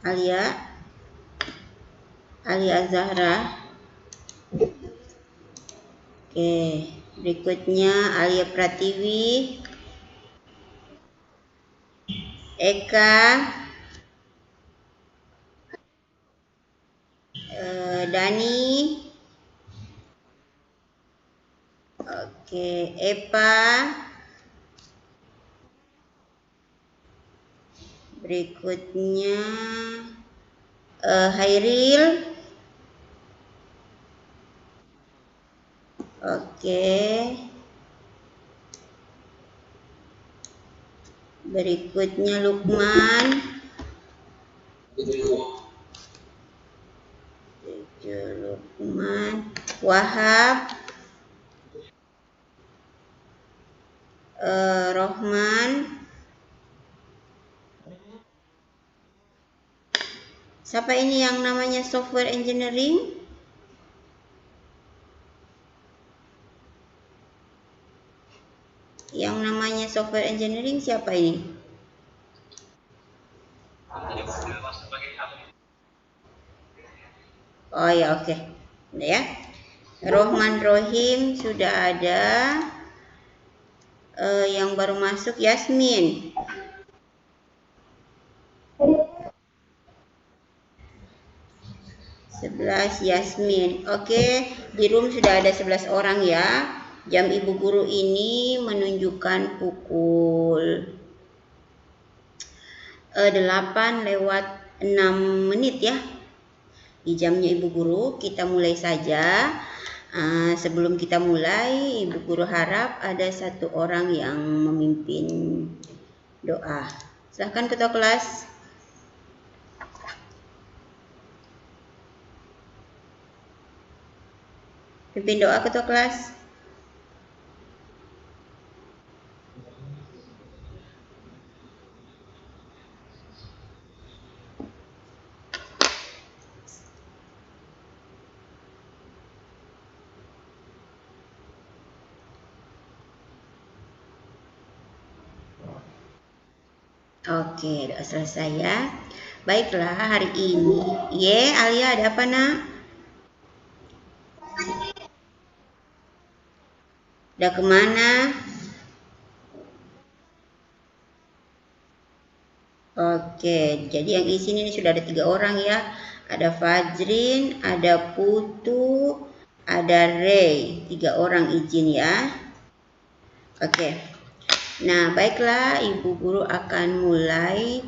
Alia Zahra. Oke, berikutnya Alia Pratiwi, Eka, Dani, oke, Epa, berikutnya Hairil, oke, berikutnya Lukman, Wahab, Rohman, siapa ini yang namanya software engineering? Yang namanya software engineering siapa ini? Oh ya, oke. Udah ya. Rohman Rohim sudah ada. Yang baru masuk Yasmin. Sebelas Yasmin. Oke, di room sudah ada 11 orang ya. Jam ibu guru ini menunjukkan pukul 8:06 ya. Di jamnya ibu guru kita mulai saja. Sebelum kita mulai, ibu guru harap ada satu orang yang memimpin doa. Silahkan ketua kelas. Pimpin doa ketua kelas. Oke, doa selesai ya. Baiklah, hari ini. Alia ada apa nak? Udah kemana? Oke, jadi yang di sini sudah ada 3 orang ya. Ada Fajrin, ada Putu, ada Ray. 3 orang izin ya. Oke. Nah, baiklah, ibu guru akan mulai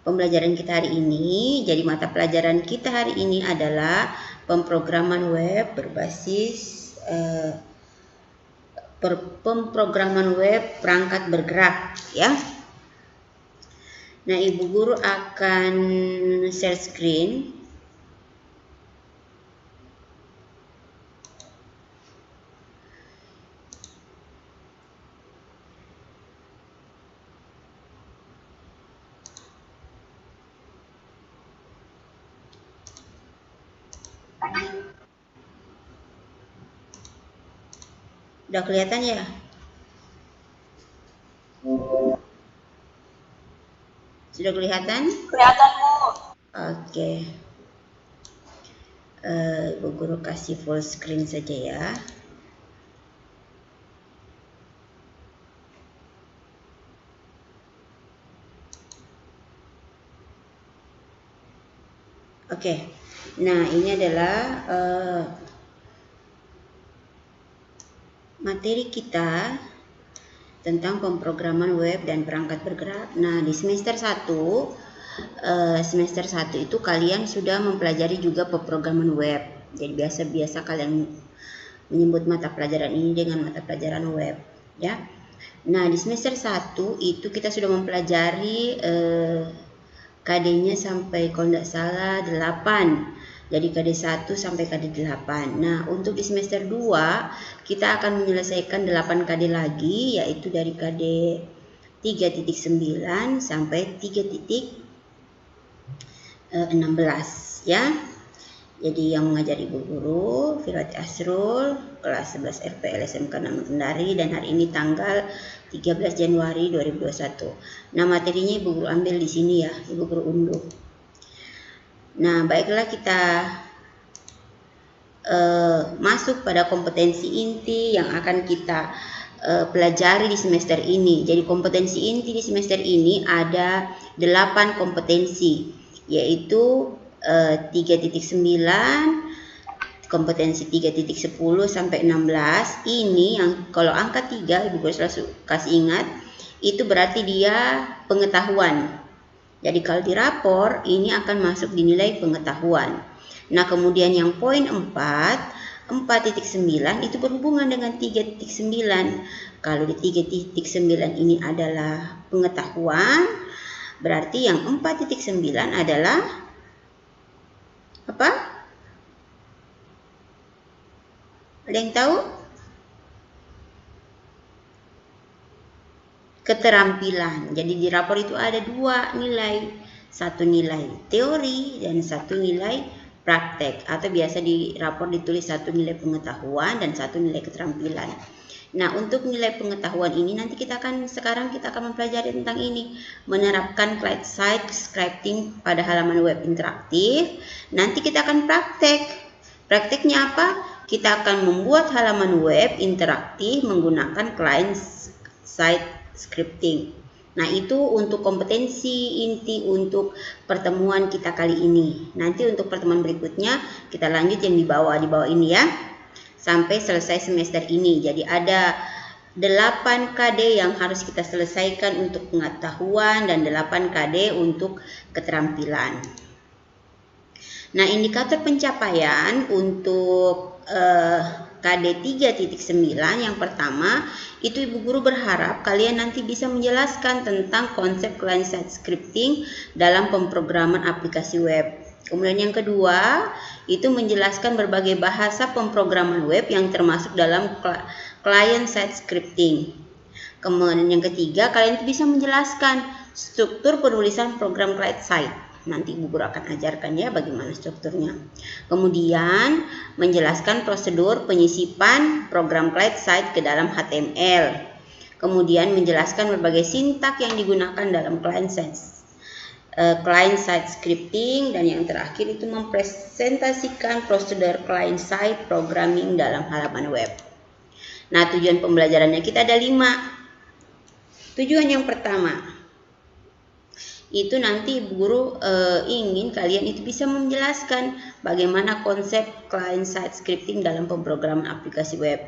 pembelajaran kita hari ini. Jadi mata pelajaran kita hari ini adalah pemrograman web berbasis pemrograman web perangkat bergerak ya. Nah, ibu guru akan share screen. Udah kelihatan ya? Sudah kelihatan? Kelihatan, Bu. Oke. Ibu guru kasih full screen saja ya. Oke. Nah, ini adalah materi kita tentang pemrograman web dan perangkat bergerak. Nah, di semester 1 itu kalian sudah mempelajari juga pemrograman web. Jadi biasa-biasa kalian menyebut mata pelajaran ini dengan mata pelajaran web ya. Nah, di semester 1 itu kita sudah mempelajari KD-nya sampai kalau tidak salah 8. Jadi KD 1 sampai KD 8. Nah, untuk di semester 2 kita akan menyelesaikan 8 KD lagi, yaitu dari KD 3.9 sampai 3.16 ya. Jadi yang mengajar ibu guru Firwati Asrul, kelas 11 RPL SMK Nama Kendari, dan hari ini tanggal 13 Januari 2021. Nah, materinya Ibu Guru ambil di sini ya, Ibu Guru unduh. Nah, baiklah kita masuk pada kompetensi inti yang akan kita pelajari di semester ini. Jadi kompetensi inti di semester ini ada 8 kompetensi, yaitu 3.9, kompetensi 3.10 sampai 16. Ini yang kalau angka 3 Ibu Guru selalu kasih ingat, itu berarti dia pengetahuan. Jadi kalau di rapor ini akan masuk di nilai pengetahuan. Nah, kemudian yang poin 4.9 itu berhubungan dengan 3.9. Kalau di 3.9 ini adalah pengetahuan, berarti yang 4.9 adalah apa? Ada yang tahu? Keterampilan. Jadi di rapor itu ada 2 nilai. Satu nilai teori dan satu nilai praktek. Atau biasa di rapor ditulis satu nilai pengetahuan dan satu nilai keterampilan. Nah, untuk nilai pengetahuan ini nanti sekarang kita akan mempelajari tentang ini. Menerapkan client-side scripting pada halaman web interaktif. Nanti kita akan praktek. Prakteknya apa? Kita akan membuat halaman web interaktif menggunakan client-side scripting. Nah, itu untuk kompetensi inti untuk pertemuan kita kali ini. Nanti untuk pertemuan berikutnya kita lanjut yang di bawah ini ya. Sampai selesai semester ini. Jadi ada 8 KD yang harus kita selesaikan untuk pengetahuan dan 8 KD untuk keterampilan. Nah, indikator pencapaian untuk KD 3.9 yang pertama, itu Ibu Guru berharap kalian nanti bisa menjelaskan tentang konsep client-side scripting dalam pemrograman aplikasi web. Kemudian yang kedua, itu menjelaskan berbagai bahasa pemrograman web yang termasuk dalam client-side scripting. Kemudian yang ketiga, kalian bisa menjelaskan struktur penulisan program client-side. Nanti Ibu Guru akan ajarkan ya bagaimana strukturnya. Kemudian menjelaskan prosedur penyisipan program client-side ke dalam HTML. Kemudian menjelaskan berbagai sintak yang digunakan dalam client-side scripting. Dan yang terakhir itu mempresentasikan prosedur client-side programming dalam halaman web. Nah, tujuan pembelajarannya kita ada 5. Tujuan yang pertama, itu nanti Ibu Guru ingin kalian itu bisa menjelaskan bagaimana konsep client-side scripting dalam pemrograman aplikasi web.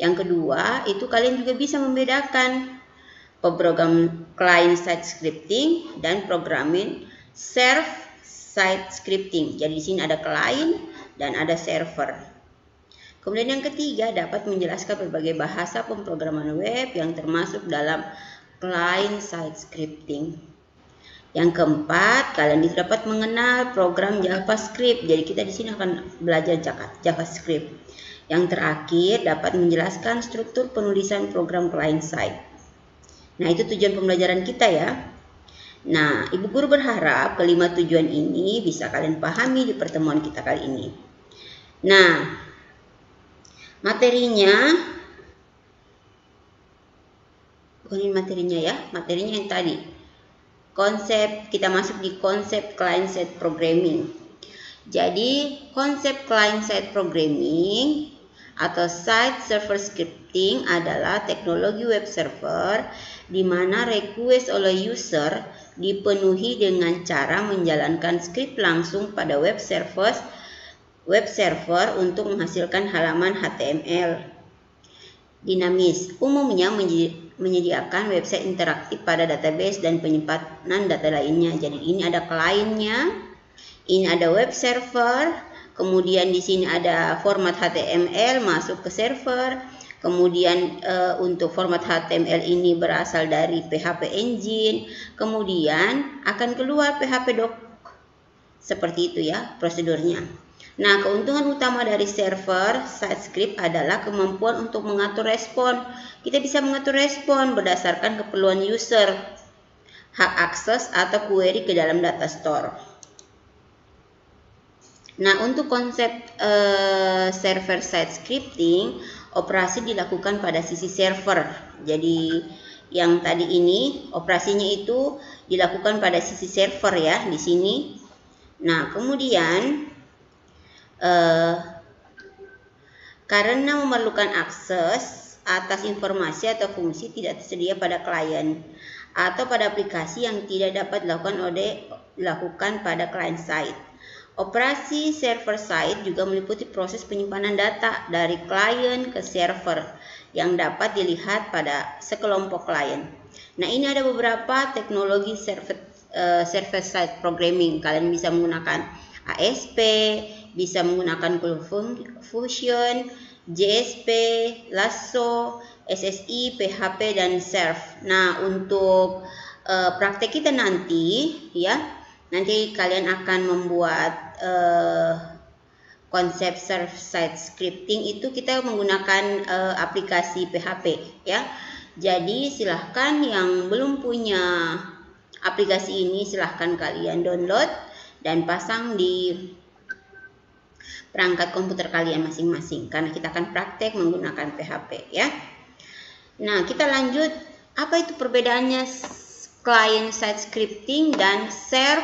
Yang kedua, itu kalian juga bisa membedakan pemrograman client-side scripting dan programming server-side scripting. Jadi di sini ada client dan ada server. Kemudian yang ketiga, dapat menjelaskan berbagai bahasa pemrograman web yang termasuk dalam client-side scripting. Yang keempat, kalian dapat mengenal program JavaScript. Jadi kita di sini akan belajar JavaScript. Yang terakhir, dapat menjelaskan struktur penulisan program client-side. Nah, itu tujuan pembelajaran kita ya. Nah, Ibu Guru berharap kelima tujuan ini bisa kalian pahami di pertemuan kita kali ini. Nah, materinya, bukan ini materinya ya, materinya yang tadi. Kita masuk di konsep client-side programming. Jadi konsep client-side programming atau site server scripting adalah teknologi web server di mana request oleh user dipenuhi dengan cara menjalankan script langsung pada web server untuk menghasilkan halaman HTML dinamis. Umumnya menyediakan website interaktif pada database dan penyimpanan data lainnya. Jadi ini ada kliennya, ini ada web server, kemudian di sini ada format HTML masuk ke server. Kemudian untuk format HTML ini berasal dari PHP Engine, kemudian akan keluar PHP Doc. Seperti itu ya prosedurnya. Nah, keuntungan utama dari server side script adalah kemampuan untuk mengatur respon. Kita bisa mengatur respon berdasarkan keperluan user, hak akses atau query ke dalam data store. Nah, untuk konsep server side scripting, operasi dilakukan pada sisi server. Jadi yang tadi ini operasinya itu dilakukan pada sisi server ya di sini. Nah, kemudian karena memerlukan akses atas informasi atau fungsi tidak tersedia pada klien atau pada aplikasi yang tidak dapat dilakukan pada client side. Operasi server side juga meliputi proses penyimpanan data dari klien ke server yang dapat dilihat pada sekelompok klien. Nah, ini ada beberapa teknologi server side programming. Kalian bisa menggunakan ASP, bisa menggunakan CoolFusion, JSP, Lasso, SSI, PHP, dan Serve. Nah, untuk praktek kita nanti ya, nanti kalian akan membuat konsep server-side scripting itu kita menggunakan aplikasi PHP ya. Jadi silahkan yang belum punya aplikasi ini silahkan kalian download dan pasang di perangkat komputer kalian masing-masing karena kita akan praktek menggunakan PHP ya. Nah, kita lanjut, apa itu perbedaannya client side scripting dan server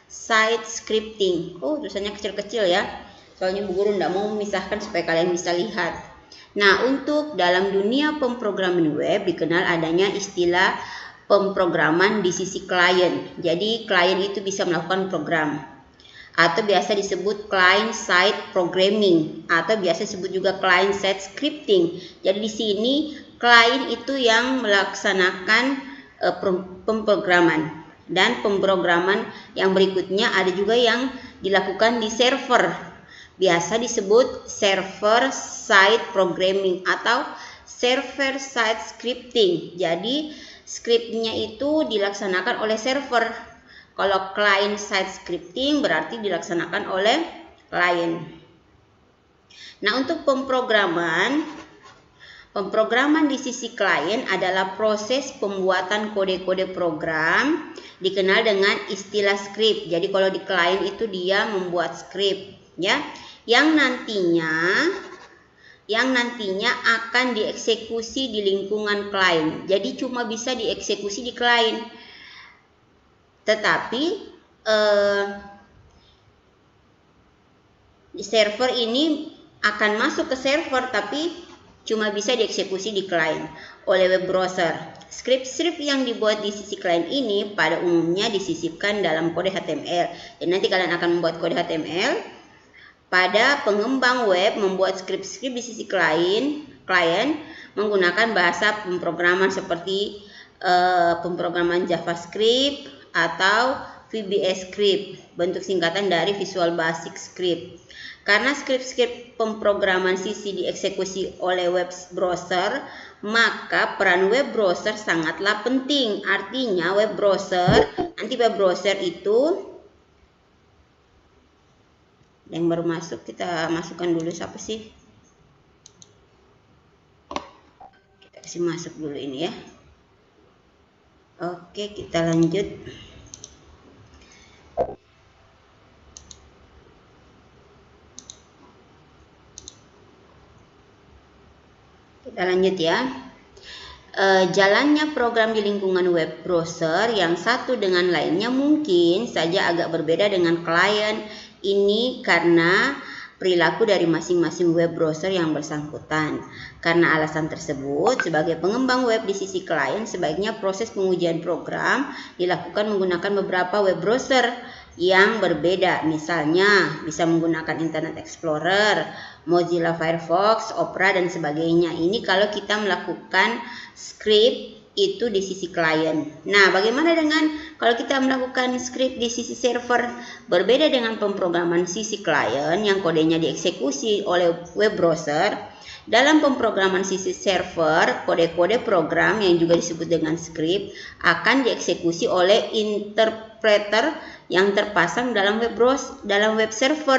side scripting? Oh, tulisannya kecil-kecil ya. Soalnya Bu Guru tidak mau memisahkan supaya kalian bisa lihat. Nah, untuk dalam dunia pemrograman web dikenal adanya istilah pemrograman di sisi klien. Jadi, klien itu bisa melakukan program atau biasa disebut client side programming atau biasa disebut juga client side scripting. Jadi di sini klien itu yang melaksanakan pemrograman, dan pemrograman yang berikutnya ada juga yang dilakukan di server. Biasa disebut server side programming atau server side scripting. Jadi skripnya itu dilaksanakan oleh server. Kalau client side scripting berarti dilaksanakan oleh klien. Nah, untuk pemrograman di sisi klien adalah proses pembuatan kode-kode program dikenal dengan istilah script. Jadi kalau di klien itu dia membuat script ya, yang nantinya akan dieksekusi di lingkungan klien. Jadi cuma bisa dieksekusi di klien. Tetapi di server ini akan masuk ke server tapi cuma bisa dieksekusi di klien oleh web browser. Script-script yang dibuat di sisi klien ini pada umumnya disisipkan dalam kode HTML. Jadi nanti kalian akan membuat kode HTML. Pada pengembang web membuat script-script di sisi klien menggunakan bahasa pemrograman seperti pemrograman JavaScript atau VBS Script, bentuk singkatan dari Visual Basic Script. Karena script-script pemrograman sisi dieksekusi oleh web browser, maka peran web browser sangatlah penting. Artinya web browser itu yang baru masuk, kita masukkan dulu siapa sih? Kita kasih masuk dulu ini ya. Oke, kita lanjut. Kita lanjut ya. Jalannya program di lingkungan web browser yang satu dengan lainnya mungkin saja agak berbeda dengan klien ini karena perilaku dari masing-masing web browser yang bersangkutan. Karena alasan tersebut, sebagai pengembang web di sisi klien, sebaiknya proses pengujian program dilakukan menggunakan beberapa web browser yang berbeda. Misalnya, bisa menggunakan Internet Explorer, Mozilla Firefox, Opera, dan sebagainya. Ini kalau kita melakukan script itu di sisi klien. Nah, bagaimana dengan kalau kita melakukan script di sisi server? Berbeda dengan pemrograman sisi klien yang kodenya dieksekusi oleh web browser. Dalam pemrograman sisi server, kode-kode program yang juga disebut dengan script akan dieksekusi oleh interpreter yang terpasang dalam web server.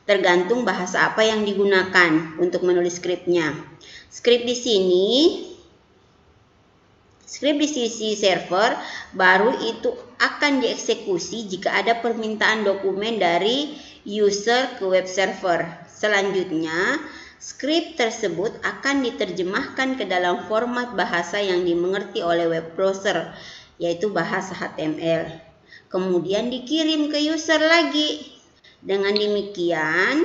Tergantung bahasa apa yang digunakan untuk menulis skripnya. Script di sisi server baru itu akan dieksekusi jika ada permintaan dokumen dari user ke web server. Selanjutnya, Skrip tersebut akan diterjemahkan ke dalam format bahasa yang dimengerti oleh web browser, yaitu bahasa HTML. Kemudian dikirim ke user lagi. Dengan demikian,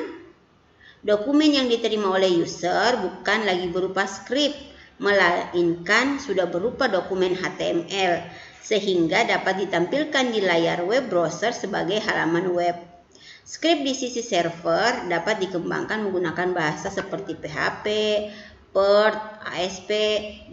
dokumen yang diterima oleh user bukan lagi berupa skrip, melainkan sudah berupa dokumen HTML, sehingga dapat ditampilkan di layar web browser sebagai halaman web. Skrip di sisi server dapat dikembangkan menggunakan bahasa seperti PHP, Perl, ASP,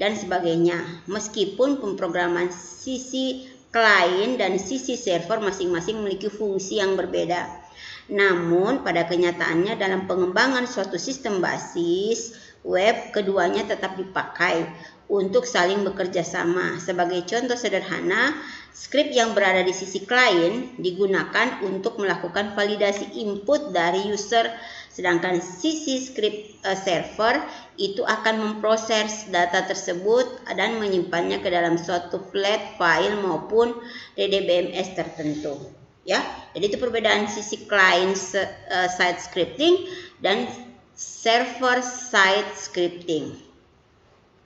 dan sebagainya. Meskipun pemrograman sisi klien dan sisi server masing-masing memiliki fungsi yang berbeda. Namun, pada kenyataannya dalam pengembangan suatu sistem basis web, keduanya tetap dipakai untuk saling bekerja sama. Sebagai contoh sederhana, skrip yang berada di sisi klien digunakan untuk melakukan validasi input dari user, sedangkan sisi skrip server itu akan memproses data tersebut dan menyimpannya ke dalam suatu flat file maupun DBMS tertentu. Ya, jadi itu perbedaan sisi client side scripting dan server side scripting.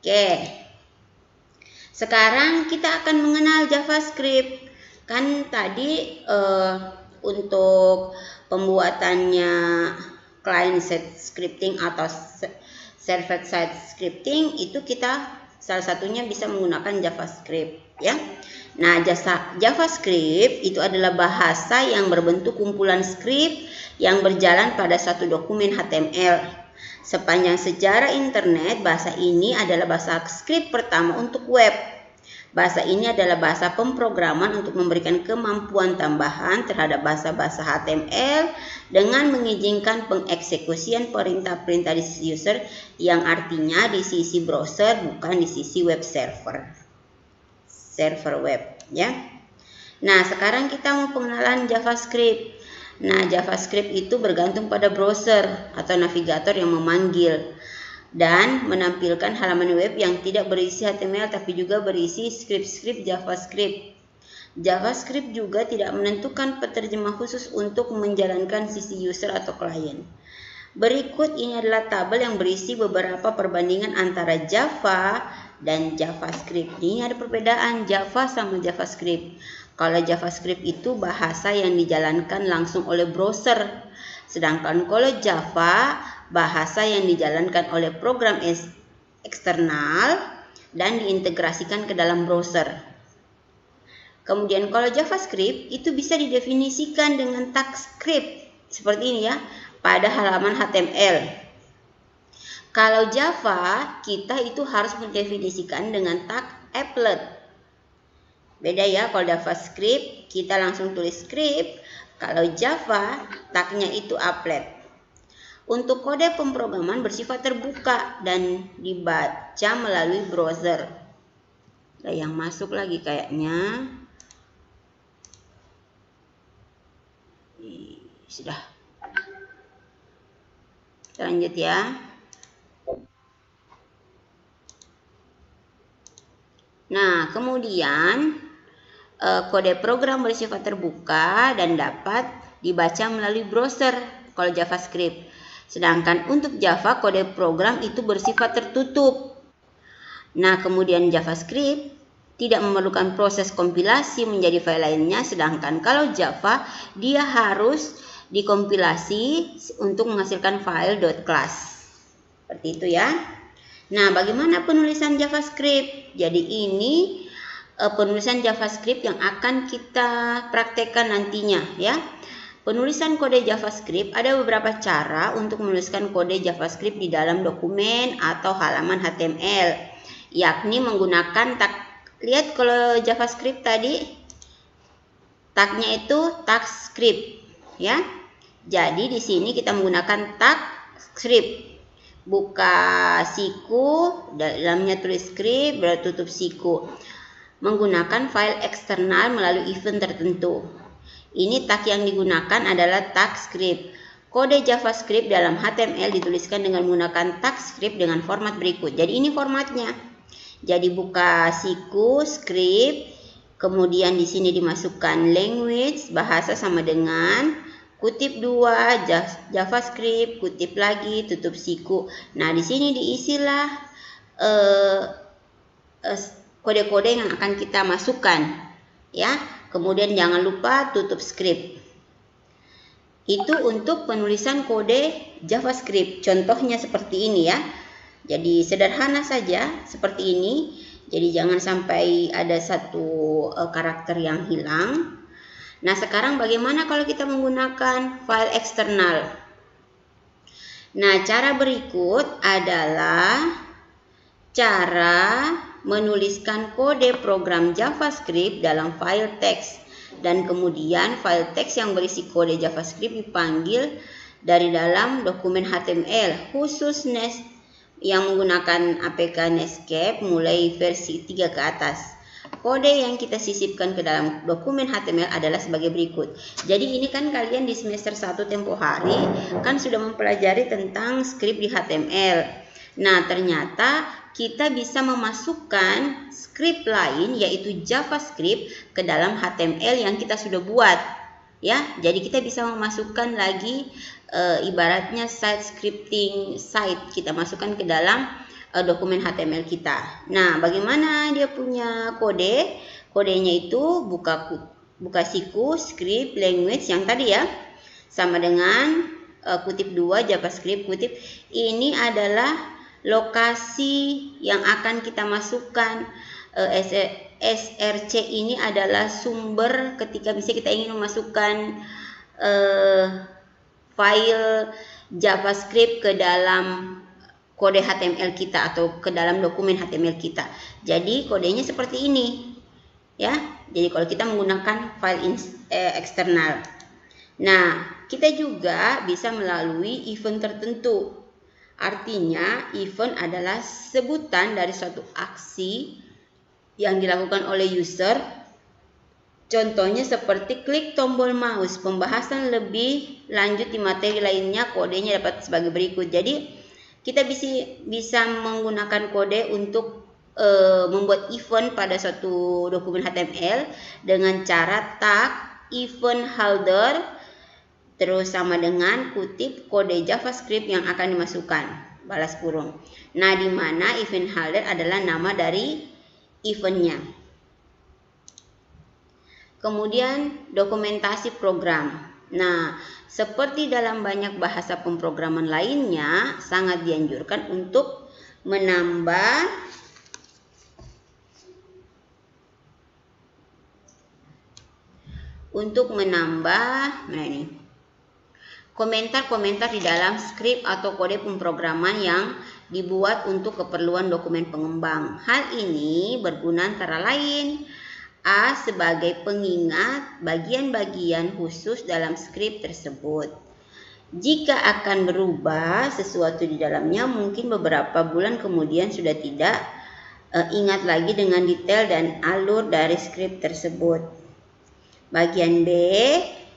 Oke. Sekarang kita akan mengenal JavaScript. Kan tadi untuk pembuatannya client side scripting atau server side scripting itu kita salah satunya bisa menggunakan JavaScript, ya. Nah, JavaScript itu adalah bahasa yang berbentuk kumpulan skrip yang berjalan pada satu dokumen HTML. Sepanjang sejarah internet, bahasa ini adalah bahasa skrip pertama untuk web. Bahasa ini adalah bahasa pemrograman untuk memberikan kemampuan tambahan terhadap bahasa-bahasa HTML dengan mengizinkan pengeksekusian perintah-perintah di sisi user, yang artinya di sisi browser bukan di sisi web server web, ya. Nah, sekarang kita mau pengenalan JavaScript. Nah, JavaScript itu bergantung pada browser atau navigator yang memanggil dan menampilkan halaman web yang tidak berisi HTML tapi juga berisi skrip-skrip JavaScript. JavaScript juga tidak menentukan penerjemah khusus untuk menjalankan sisi user atau klien. Berikut ini adalah tabel yang berisi beberapa perbandingan antara Java dan JavaScript. Ini ada perbedaan Java sama JavaScript. Kalau JavaScript itu bahasa yang dijalankan langsung oleh browser. Sedangkan kalau Java bahasa yang dijalankan oleh program eksternal dan diintegrasikan ke dalam browser. Kemudian kalau JavaScript itu bisa didefinisikan dengan tag script seperti ini, ya, pada halaman HTML. Kalau Java, kita itu harus mendefinisikan dengan tag applet. Beda ya, kalau JavaScript kita langsung tulis script, kalau Java tagnya itu applet. Untuk kode pemrograman bersifat terbuka dan dibaca melalui browser. Ada yang masuk lagi kayaknya. Sudah. Kita lanjut ya. Nah, kemudian kode program bersifat terbuka dan dapat dibaca melalui browser kalau JavaScript. Sedangkan untuk Java, kode program itu bersifat tertutup. Nah, kemudian JavaScript tidak memerlukan proses kompilasi menjadi file lainnya, sedangkan kalau Java, dia harus dikompilasi untuk menghasilkan file .class. Seperti itu ya. Nah, bagaimana penulisan JavaScript? Jadi ini penulisan JavaScript yang akan kita praktekkan nantinya, ya. Penulisan kode JavaScript, ada beberapa cara untuk menuliskan kode JavaScript di dalam dokumen atau halaman HTML, yakni menggunakan tag. Lihat kalau JavaScript tadi tagnya itu tag script, ya. Jadi di sini kita menggunakan tag script. Buka siku, dalamnya tulis script, tutup siku. Menggunakan file eksternal melalui event tertentu. Ini tag yang digunakan adalah tag script. Kode JavaScript dalam HTML dituliskan dengan menggunakan tag script dengan format berikut. Jadi ini formatnya. Jadi buka siku, script, kemudian di sini dimasukkan language, bahasa sama dengan kutip 2 JavaScript, kutip lagi, tutup siku. Nah, di sini diisilah kode-kode yang akan kita masukkan, ya. Kemudian jangan lupa tutup script. Itu untuk penulisan kode JavaScript. Contohnya seperti ini ya. Jadi sederhana saja seperti ini. Jadi jangan sampai ada satu karakter yang hilang. Nah, sekarang bagaimana kalau kita menggunakan file eksternal? Nah, cara berikut adalah cara menuliskan kode program JavaScript dalam file teks. Dan kemudian file teks yang berisi kode JavaScript dipanggil dari dalam dokumen HTML khusus yang menggunakan APK Netscape mulai versi 3 ke atas. Kode yang kita sisipkan ke dalam dokumen HTML adalah sebagai berikut. Jadi ini kan kalian di semester 1 tempo hari kan sudah mempelajari tentang script di HTML. Nah, ternyata kita bisa memasukkan script lain yaitu JavaScript ke dalam HTML yang kita sudah buat. Ya, jadi kita bisa memasukkan lagi ibaratnya site scripting site kita masukkan ke dalam dokumen HTML kita. Nah, bagaimana dia punya kode? Kodenya itu buka siku script language yang tadi ya. Sama dengan kutip 2 JavaScript kutip. Ini adalah lokasi yang akan kita masukkan. SRC ini adalah sumber ketika misalnya kita ingin memasukkan file JavaScript ke dalam kode HTML kita atau ke dalam dokumen HTML kita. Jadi kodenya seperti ini, ya. Jadi kalau kita menggunakan file eksternal. Nah, kita juga bisa melalui event tertentu. Artinya, event adalah sebutan dari suatu aksi yang dilakukan oleh user. Contohnya seperti klik tombol mouse. Pembahasan lebih lanjut di materi lainnya, kodenya dapat sebagai berikut. Jadi, kita bisa menggunakan kode untuk membuat event pada suatu dokumen HTML dengan cara tag event holder terus sama dengan kutip kode JavaScript yang akan dimasukkan balas kurung. Nah, di mana event holder adalah nama dari eventnya. Kemudian dokumentasi program. Nah, seperti dalam banyak bahasa pemrograman lainnya, sangat dianjurkan untuk menambah komentar-komentar di dalam skrip atau kode pemrograman yang dibuat untuk keperluan dokumen pengembang. Hal ini berguna antara lain A. Sebagai pengingat bagian-bagian khusus dalam skrip tersebut. Jika akan berubah sesuatu di dalamnya, mungkin beberapa bulan kemudian sudah tidak ingat lagi dengan detail dan alur dari skrip tersebut. Bagian B.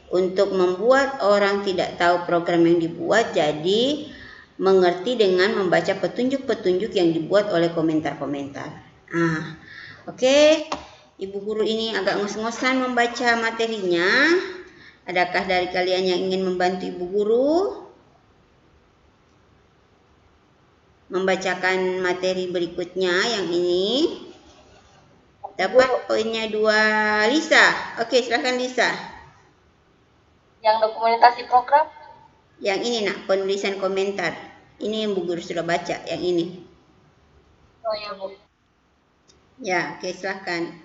Untuk membuat orang tidak tahu program yang dibuat, jadi mengerti dengan membaca petunjuk-petunjuk yang dibuat oleh komentar-komentar. Oke. Ibu guru ini agak ngos-ngosan membaca materinya. Adakah dari kalian yang ingin membantu ibu guru membacakan materi berikutnya yang ini? Dapat poinnya 2 Lisa. Oke, silakan Lisa. Yang dokumentasi program? Yang ini nak, penulisan komentar. Ini yang ibu guru sudah baca, yang ini. Oh ya, Bu. Ya, oke, silakan.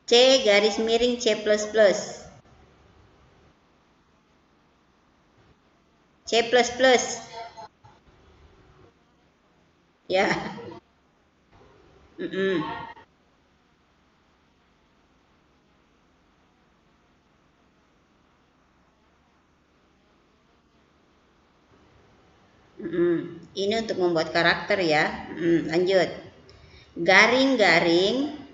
C garis miring C++. C++. Ya. Ini untuk membuat karakter ya. Lanjut. Garing-garing.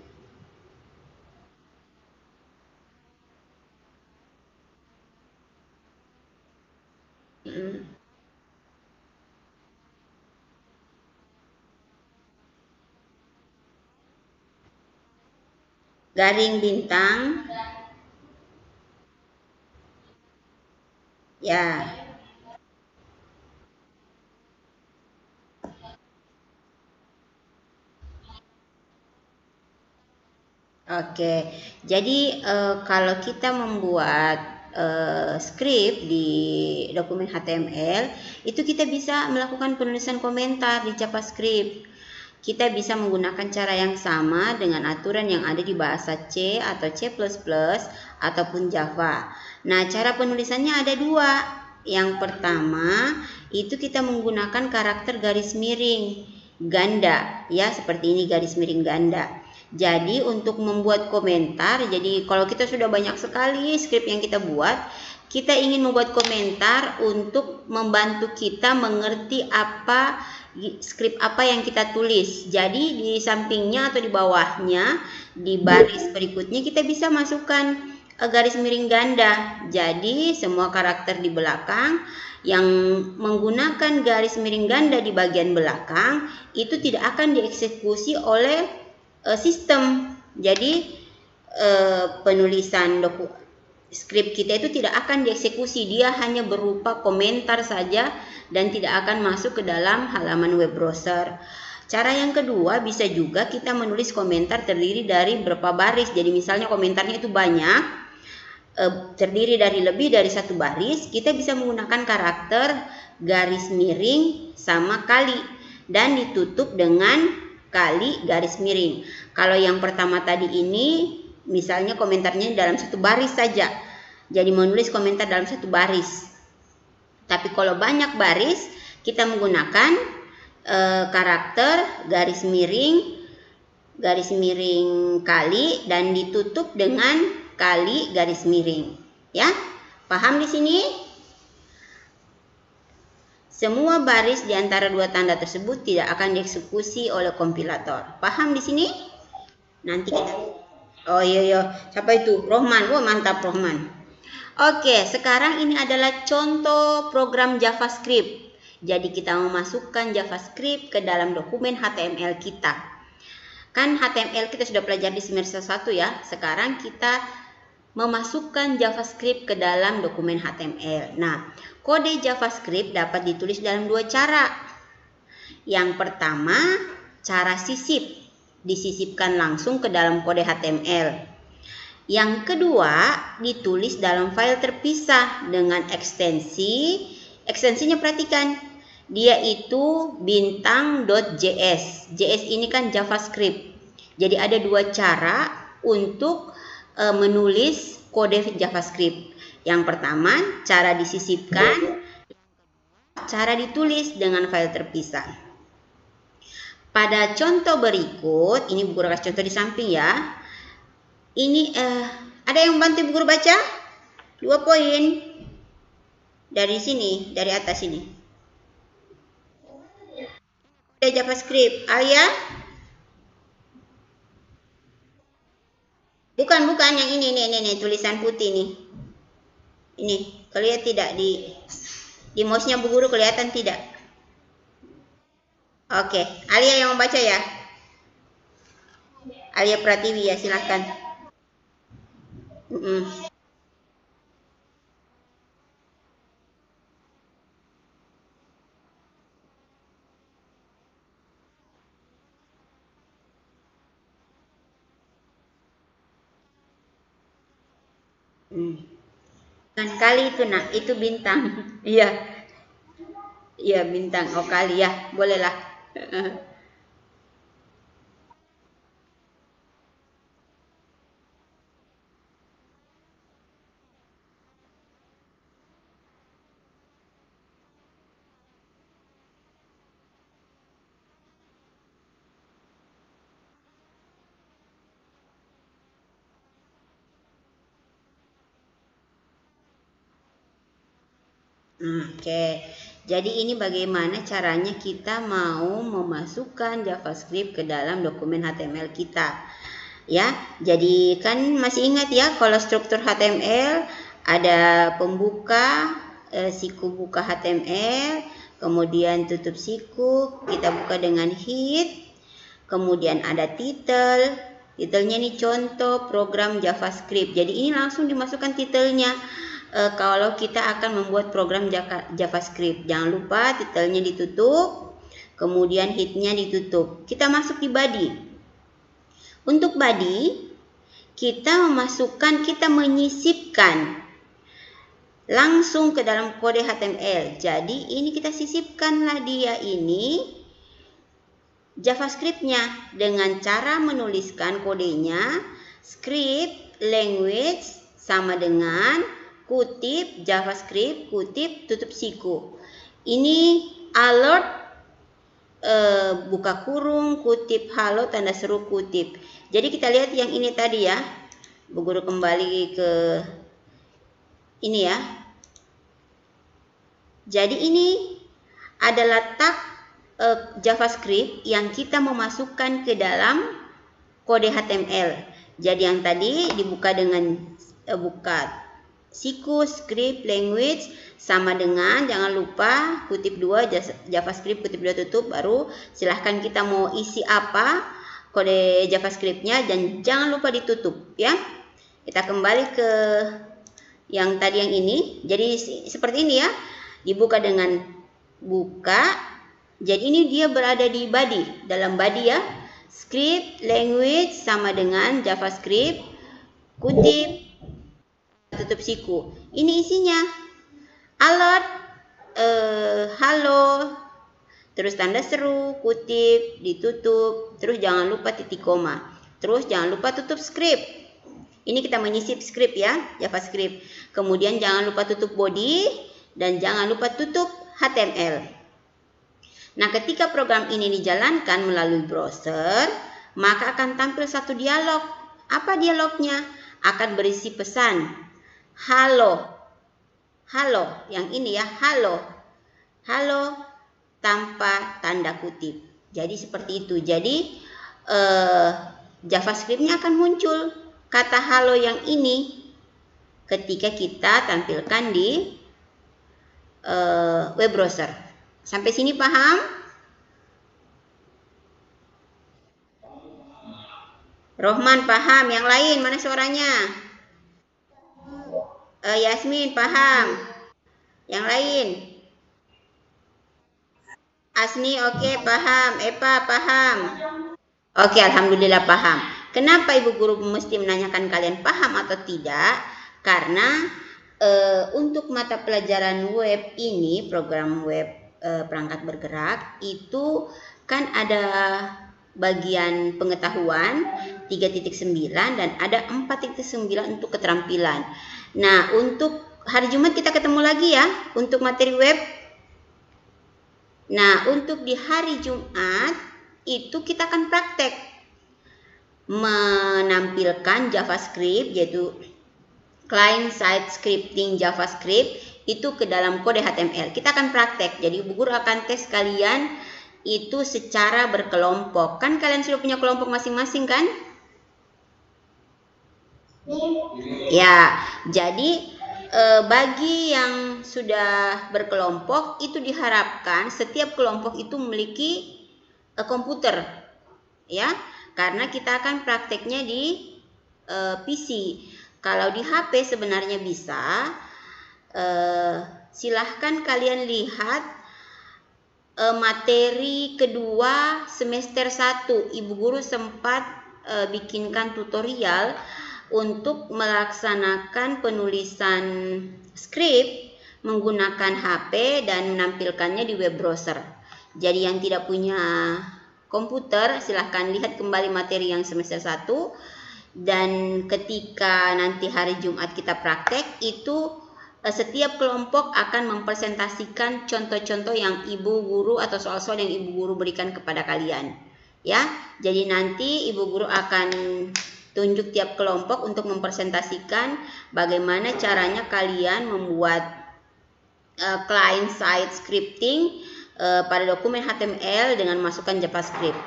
garing bintang, ya. Oke, jadi kalau kita membuat script di dokumen HTML, itu kita bisa melakukan penulisan komentar di JavaScript. Kita bisa menggunakan cara yang sama dengan aturan yang ada di bahasa C atau C++ ataupun Java. Nah, cara penulisannya ada dua. Yang pertama, itu kita menggunakan karakter garis miring ganda, ya, seperti ini garis miring ganda. Jadi untuk membuat komentar, jadi kalau kita sudah banyak sekali script yang kita buat, kita ingin membuat komentar untuk membantu kita mengerti apa script apa yang kita tulis. Jadi di sampingnya atau di bawahnya, di baris berikutnya kita bisa masukkan garis miring ganda. Jadi semua karakter di belakang yang menggunakan garis miring ganda di bagian belakang itu tidak akan dieksekusi oleh sistem. Jadi penulisan script kita itu tidak akan dieksekusi, dia hanya berupa komentar saja dan tidak akan masuk ke dalam halaman web browser. Cara yang kedua, bisa juga kita menulis komentar terdiri dari beberapa baris. Jadi misalnya komentarnya itu banyak, terdiri dari lebih dari satu baris, kita bisa menggunakan karakter garis miring sama kali dan ditutup dengan kali garis miring. Kalau yang pertama tadi ini misalnya komentarnya dalam satu baris saja, jadi menulis komentar dalam satu baris. Tapi kalau banyak baris, kita menggunakan karakter garis miring kali dan ditutup dengan kali garis miring. Ya, paham di sini? Semua baris di antara dua tanda tersebut tidak akan dieksekusi oleh kompilator. Paham di sini? Nanti kita... Oh iya, siapa itu? Rohman. Wah, mantap Rohman. Oke, sekarang ini adalah contoh program JavaScript. Jadi kita memasukkan JavaScript ke dalam dokumen HTML kita. Kan HTML kita sudah pelajari di semester 1 ya. Sekarang kita memasukkan JavaScript ke dalam dokumen HTML. Nah, kode JavaScript dapat ditulis dalam dua cara. Yang pertama, cara sisip. Disisipkan langsung ke dalam kode HTML. Yang kedua, ditulis dalam file terpisah dengan ekstensinya perhatikan. Dia itu bintang.js. JS ini kan JavaScript. Jadi ada dua cara untuk menulis kode JavaScript. Yang pertama, cara disisipkan, cara ditulis dengan file terpisah. Pada contoh berikut, ini Bu Guru kasih contoh di samping ya. Ini ada yang bantu Bu Guru baca? 2 poin. Dari sini, dari atas ini. Kode JavaScript, Alia? Bukan yang ini tulisan putih nih. Ini, kelihatan tidak di mouse-nya Bu Guru kelihatan tidak? Oke, Alia yang membaca ya. Alia Pratiwi ya, silakan. Kan kali itu nak, itu bintang. Iya. Iya bintang. Oh kali ya, bolehlah. Oke, jadi ini bagaimana caranya kita mau memasukkan JavaScript ke dalam dokumen HTML kita. Ya, jadi kan masih ingat ya kalau struktur HTML ada pembuka, siku buka HTML, kemudian tutup siku, kita buka dengan head, kemudian ada title, Titelnya nih contoh program JavaScript. Jadi ini langsung dimasukkan titelnya kalau kita akan membuat program JavaScript. Jangan lupa titelnya ditutup, kemudian headnya ditutup. Kita masuk di body. Untuk body, kita menyisipkan langsung ke dalam kode HTML. Jadi ini kita sisipkanlah dia ini JavaScript-nya dengan cara menuliskan kodenya script language sama dengan kutip JavaScript kutip tutup siku. Ini alert buka kurung kutip halo tanda seru kutip. Jadi kita lihat yang ini tadi ya. Bu Guru kembali ke ini ya. Jadi ini adalah tag JavaScript yang kita memasukkan ke dalam kode HTML. Jadi yang tadi dibuka dengan buka siku script language sama dengan jangan lupa kutip 2 JavaScript kutip 2 tutup, baru silahkan kita mau isi apa kode JavaScript-nya dan jangan lupa ditutup ya. Kita kembali ke yang tadi yang ini. Jadi seperti ini ya. Dibuka dengan buka. Jadi ini dia berada di body, dalam body ya. Script language sama dengan JavaScript kutip tutup siku. Ini isinya alert halo terus tanda seru kutip ditutup, terus jangan lupa titik koma, terus jangan lupa tutup script. Ini kita menyisip script ya, JavaScript. Kemudian jangan lupa tutup body dan jangan lupa tutup HTML. Nah, ketika program ini dijalankan melalui browser, maka akan tampil satu dialog. Apa dialognya? Akan berisi pesan. Halo. Halo. Yang ini ya, halo. Halo tanpa tanda kutip. Jadi seperti itu. Jadi JavaScript-nya akan muncul kata halo yang ini ketika kita tampilkan di web browser. Sampai sini paham? Rohman paham. Yang lain mana suaranya? Yasmin paham. Yang lain? Asni oke, paham. Epa paham. Oke, alhamdulillah paham. Kenapa Ibu Guru mesti menanyakan kalian paham atau tidak? Karena untuk mata pelajaran web ini, program web perangkat bergerak itu kan ada bagian pengetahuan 3.9 dan ada 4.9 untuk keterampilan. Nah, untuk hari Jumat kita ketemu lagi ya untuk materi web. Nah, untuk di hari Jumat itu kita akan praktek menampilkan JavaScript, yaitu client side scripting JavaScript itu ke dalam kode HTML. Kita akan praktek. Jadi Bu Guru akan tes kalian itu secara berkelompok. Kan kalian sudah punya kelompok masing-masing kan? Ya, jadi bagi yang sudah berkelompok itu diharapkan setiap kelompok itu memiliki komputer. Ya, karena kita akan prakteknya di PC. Kalau di HP sebenarnya bisa. Silahkan kalian lihat materi kedua semester 1. Ibu Guru sempat bikinkan tutorial untuk melaksanakan penulisan skrip menggunakan HP dan menampilkannya di web browser. Jadi yang tidak punya komputer silahkan lihat kembali materi yang semester 1. Dan ketika nanti hari Jumat kita praktek itu setiap kelompok akan mempresentasikan contoh-contoh yang Ibu Guru atau soal-soal yang Ibu Guru berikan kepada kalian. Ya, jadi nanti Ibu Guru akan tunjuk tiap kelompok untuk mempresentasikan bagaimana caranya kalian membuat client side scripting pada dokumen HTML dengan masukkan JavaScript.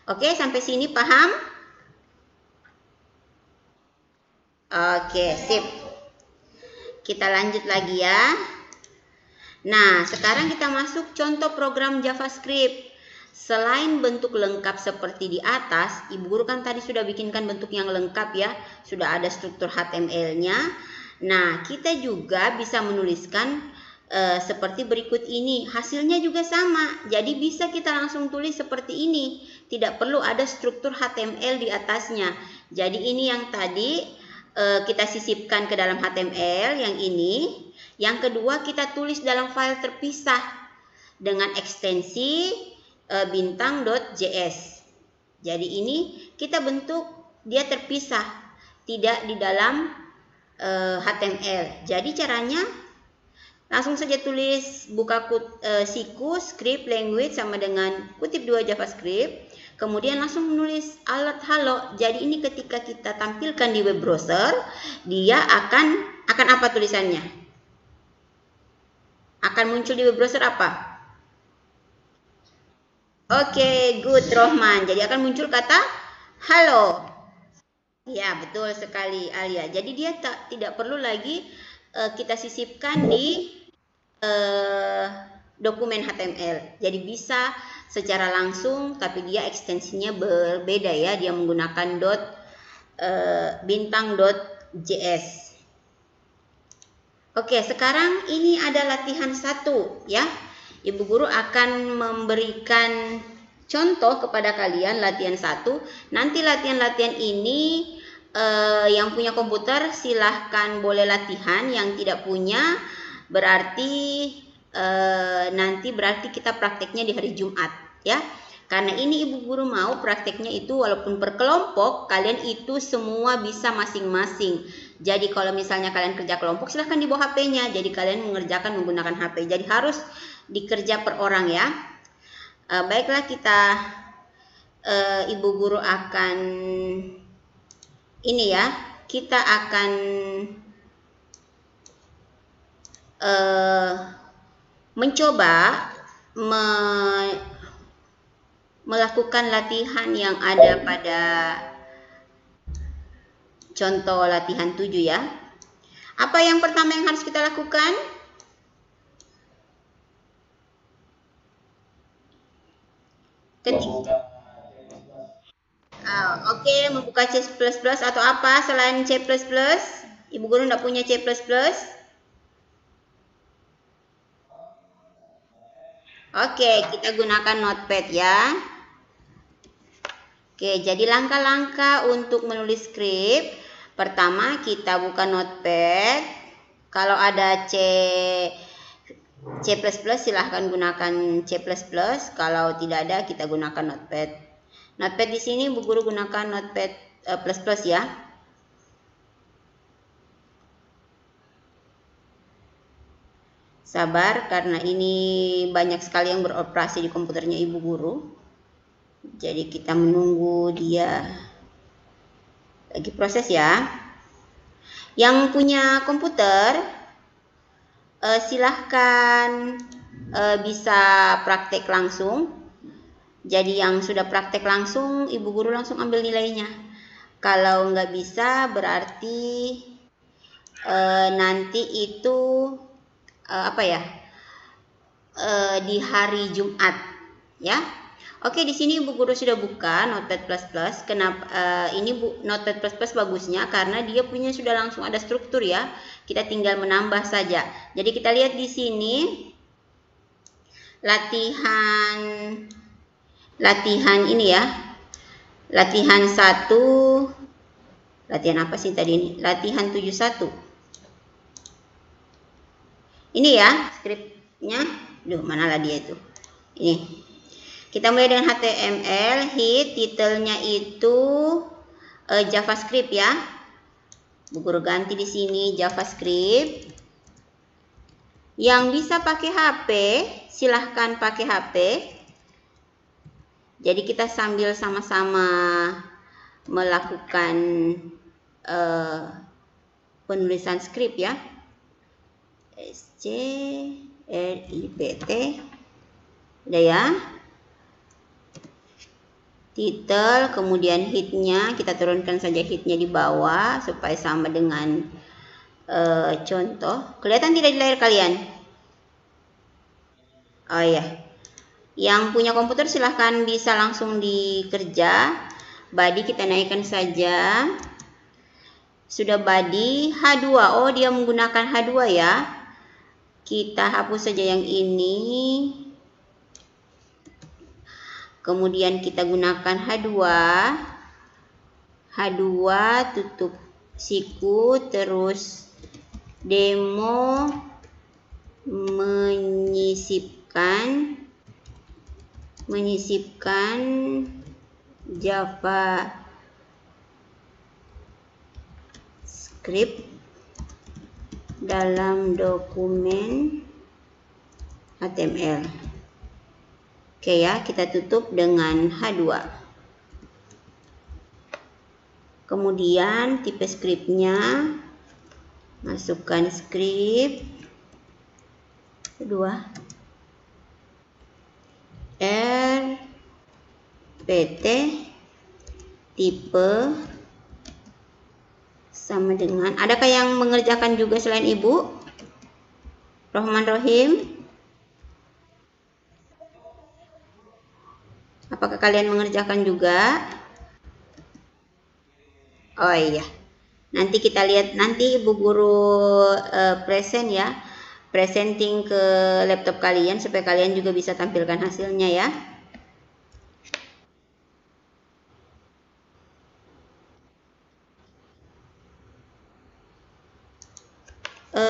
Oke, sampai sini paham? Oke, sip. Kita lanjut lagi ya. Nah, sekarang kita masuk contoh program JavaScript. Selain bentuk lengkap seperti di atas, Ibu Guru kan tadi sudah bikinkan bentuk yang lengkap ya, sudah ada struktur HTML-nya. Nah, kita juga bisa menuliskan seperti berikut ini. Hasilnya juga sama, jadi bisa kita langsung tulis seperti ini. Tidak perlu ada struktur HTML di atasnya. Jadi ini yang tadi kita sisipkan ke dalam HTML, yang ini. Yang kedua, kita tulis dalam file terpisah dengan ekstensi bintang.js. Jadi ini kita bentuk dia terpisah, tidak di dalam HTML. Jadi caranya langsung saja tulis buka siku script language sama dengan kutip 2 JavaScript, kemudian langsung menulis alert halo. Jadi ini ketika kita tampilkan di web browser, dia akan apa tulisannya? Akan muncul di web browser apa? Oke, good Rohman. Jadi akan muncul kata halo. Ya, betul sekali Alia. Jadi dia tidak perlu lagi kita sisipkan di dokumen HTML. Jadi bisa secara langsung, tapi dia ekstensinya berbeda ya. Dia menggunakan bintang.js. Oke, sekarang ini ada latihan 1 ya. Ibu Guru akan memberikan contoh kepada kalian latihan 1. Nanti latihan-latihan ini yang punya komputer silahkan boleh latihan, yang tidak punya berarti nanti kita prakteknya di hari Jumat ya. Karena ini Ibu Guru mau prakteknya itu walaupun per kelompok, kalian itu semua bisa masing-masing. Jadi kalau misalnya kalian kerja kelompok, silahkan dibawa HP-nya. Jadi kalian mengerjakan menggunakan HP. Jadi harus dikerja per orang ya. Baiklah, Ibu Guru akan ini ya, kita akan mencoba melakukan latihan yang ada pada contoh latihan 7 ya. Apa yang pertama yang harus kita lakukan? Oke, membuka C++ atau apa selain C++? Ibu Guru tidak punya C++? Oke, kita gunakan Notepad ya. Oke, jadi langkah-langkah untuk menulis skrip. Pertama, kita buka Notepad. Kalau ada C++ silahkan gunakan C++. Kalau tidak ada, kita gunakan Notepad. Notepad di sini Bu Guru gunakan Notepad ++ ya. Sabar, karena ini banyak sekali yang beroperasi di komputernya Ibu Guru. Jadi kita menunggu dia lagi proses ya. Yang punya komputer silahkan bisa praktek langsung. Jadi yang sudah praktek langsung, Ibu Guru langsung ambil nilainya. Kalau nggak bisa, berarti nanti itu di hari Jumat ya. Oke, di sini Ibu Guru sudah buka Notepad++. Kenapa ini Notepad++ bagusnya karena dia punya sudah langsung ada struktur ya. Kita tinggal menambah saja. Jadi kita lihat di sini latihan ini ya. Latihan 1. Latihan apa sih tadi ini? Latihan 71. Ini ya skripnya. Duh, manalah dia itu. Ini. Kita mulai dengan HTML, head, titelnya itu JavaScript ya. Bu Guru ganti di sini JavaScript. Yang bisa pakai HP, silahkan pakai HP. Jadi kita sambil sama-sama melakukan penulisan skrip ya. SCRIPT. Udah ya. Titel, kemudian headnya kita turunkan saja headnya di bawah supaya sama dengan contoh. Kelihatan tidak di layar kalian? Oh ya. Yang punya komputer silahkan bisa langsung dikerja. Body kita naikkan saja. Sudah body H2. Oh, dia menggunakan H2 ya. Kita hapus saja yang ini. Kemudian kita gunakan H2. H2 tutup siku, terus demo menyisipkan Java script dalam dokumen HTML. Oke ya, kita tutup dengan H2. Kemudian tipe scriptnya, masukkan script kedua RPT tipe sama dengan, adakah yang mengerjakan juga selain Ibu? Rohman Rohim, apakah kalian mengerjakan juga? Oh iya, nanti kita lihat, nanti Ibu Guru present ya, presenting ke laptop kalian supaya kalian juga bisa tampilkan hasilnya ya.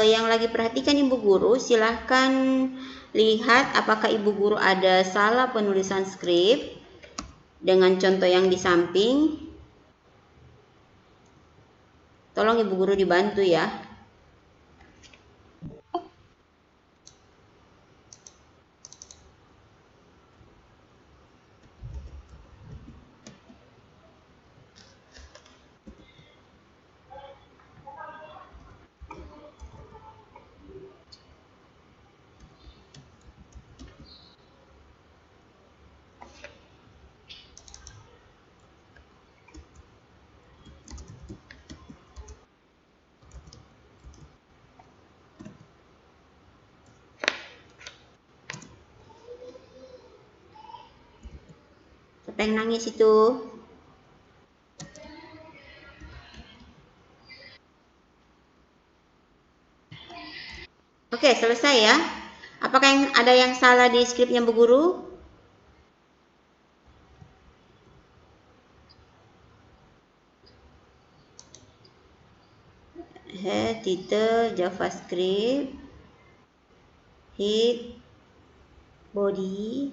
Yang lagi perhatikan Ibu Guru, silahkan lihat apakah Ibu Guru ada salah penulisan skrip dengan contoh yang di samping. Tolong Ibu Guru dibantu ya. Siapa yang nangis itu? Oke, selesai ya. Apakah ada yang salah di skripnya Bu Guru? Head, title, JavaScript, head, body,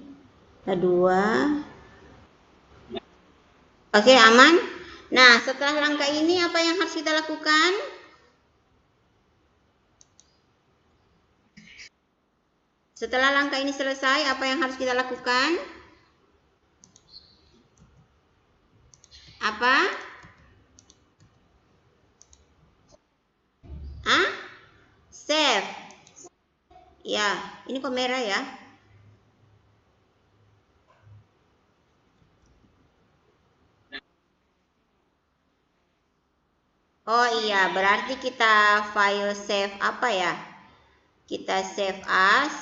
H2. Oke, aman. Nah, setelah langkah ini apa yang harus kita lakukan? Setelah langkah ini selesai, apa yang harus kita lakukan? Apa? Save. Ya, ini kok merah ya? Oh iya, berarti kita file save apa ya? Kita save as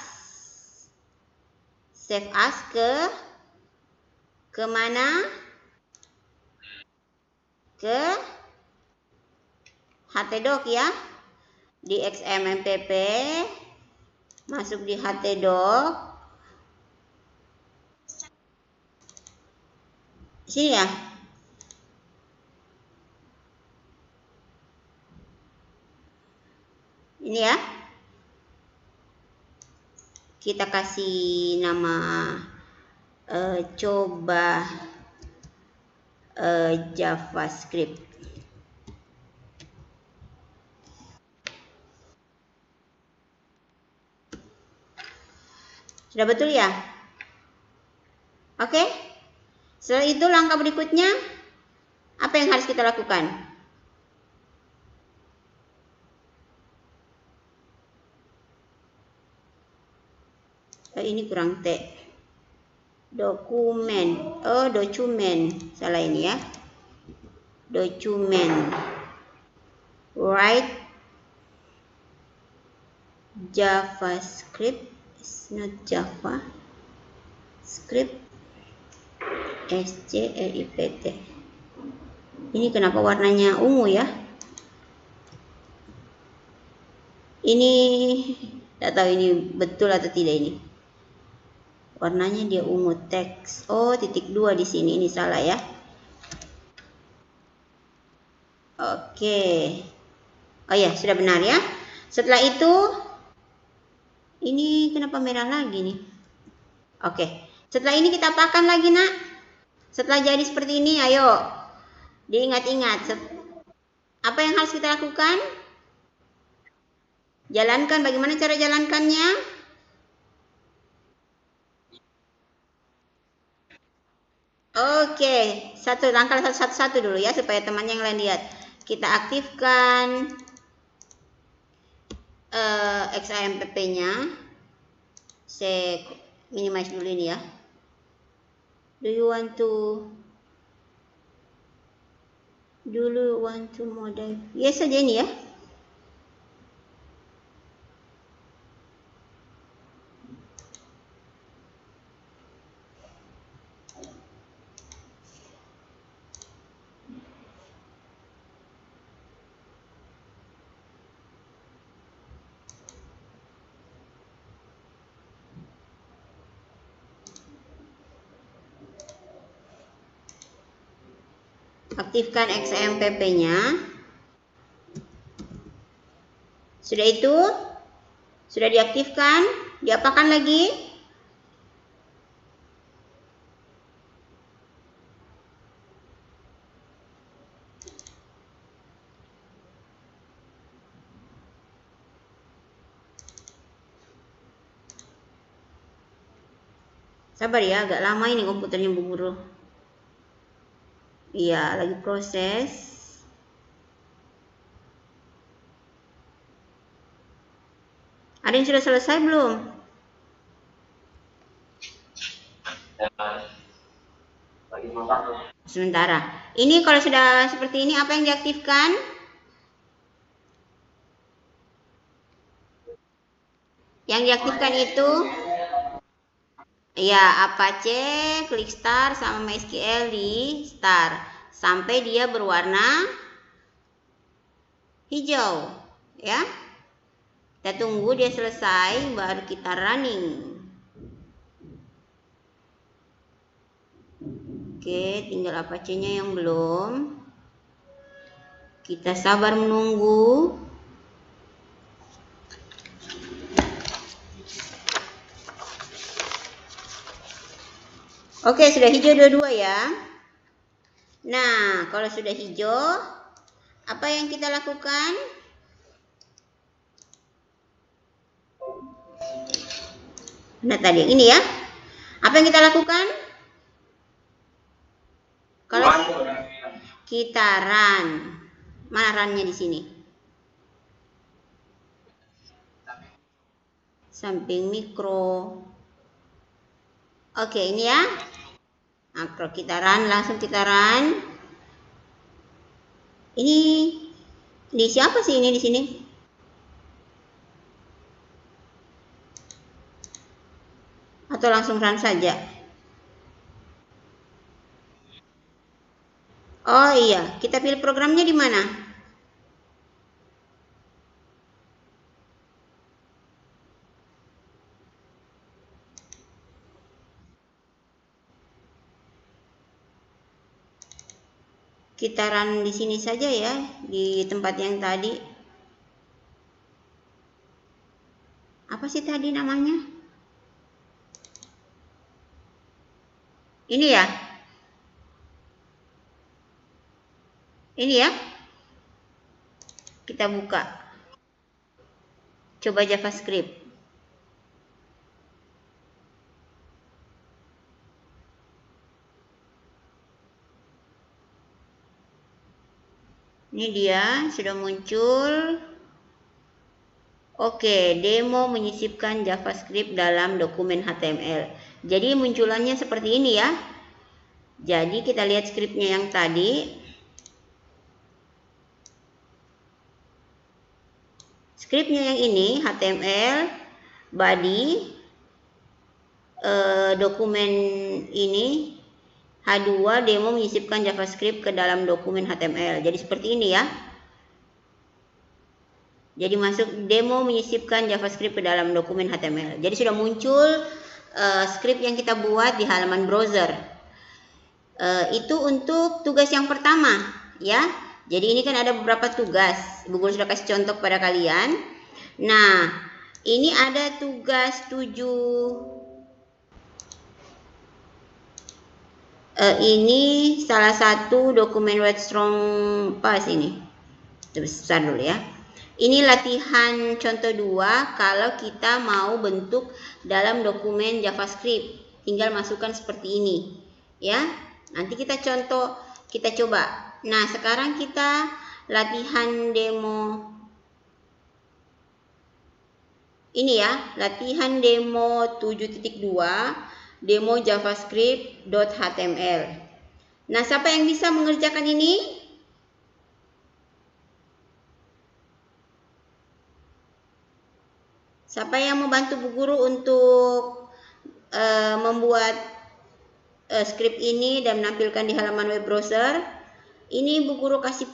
ke mana? Ke htdoc ya. Di xmpp, masuk di htdoc. Sini ya. Ini ya. Kita kasih nama coba JavaScript. Sudah betul ya? Oke. Setelah itu langkah berikutnya apa yang harus kita lakukan? Ini kurang T. Dokumen. Oh, dokumen. Salah ini ya. Dokumen. Write JavaScript. It's not Java. Script SCRIPT. Ini kenapa warnanya ungu ya? Ini tidak tahu ini betul atau tidak ini. Warnanya dia ungu teks. Oh, titik 2 di sini. Ini salah ya. Oke. Oh ya, sudah benar ya. Setelah itu ini kenapa merah lagi nih? Oke. Setelah ini kita apakan lagi, Nak? Setelah jadi seperti ini, ayo diingat-ingat. Apa yang harus kita lakukan? Jalankan. Bagaimana cara jalankannya? Oke, langkah satu-satu dulu ya, supaya teman yang lain lihat. Kita aktifkan XAMPP-nya. Saya minimize dulu ini ya. Do you want to model? Yes saja ini ya. Aktifkan XAMPP-nya. Sudah itu? Sudah diaktifkan? Diapakan lagi? Sabar ya, agak lama ini komputernya Bu Guru. Iya, lagi proses. Ada yang sudah selesai belum? Sementara. Ini kalau sudah seperti ini, apa yang diaktifkan? Yang diaktifkan itu ya Apache, ClickStart sama MySQL di start sampai dia berwarna hijau ya. Kita tunggu dia selesai baru kita running. Oke, tinggal Apache-nya yang belum. Kita sabar menunggu. Oke, sudah hijau dua-dua ya. Nah, kalau sudah hijau, apa yang kita lakukan? Nah, tadi yang ini ya. Apa yang kita lakukan? Kalau kita run, mana runnya di sini? Samping mikro. Oke, ini ya. Makro kita run, langsung kita run. Ini siapa sih ini di sini? Atau langsung run saja? Oh iya, kita pilih programnya di mana? Kita run di sini saja ya, di tempat yang tadi. Apa sih tadi namanya? Ini ya? Ini ya? Kita buka. Coba JavaScript. Ini dia, sudah muncul. Oke, demo menyisipkan JavaScript dalam dokumen HTML. Jadi munculannya seperti ini ya. Jadi kita lihat skripnya yang tadi. Skripnya yang ini HTML, body, dokumen ini H2 demo menyisipkan JavaScript ke dalam dokumen HTML. Jadi seperti ini ya. Jadi masuk demo menyisipkan JavaScript ke dalam dokumen HTML. Jadi sudah muncul script yang kita buat di halaman browser. Itu untuk tugas yang pertama ya. Jadi ini kan ada beberapa tugas. Ibu guru sudah kasih contoh pada kalian. Nah, ini ada tugas 7. Ini salah satu dokumen Word Strong Pass ini. Besar dulu ya. Ini latihan contoh 2 kalau kita mau bentuk dalam dokumen JavaScript. Tinggal masukkan seperti ini ya. Nanti kita contoh, kita coba. Nah, sekarang kita latihan demo. Ini ya, latihan demo 7.2, demo javascript.html. Nah, siapa yang bisa mengerjakan ini? Siapa yang membantu Bu Guru untuk membuat script ini dan menampilkan di halaman web browser? Ini Bu Guru kasih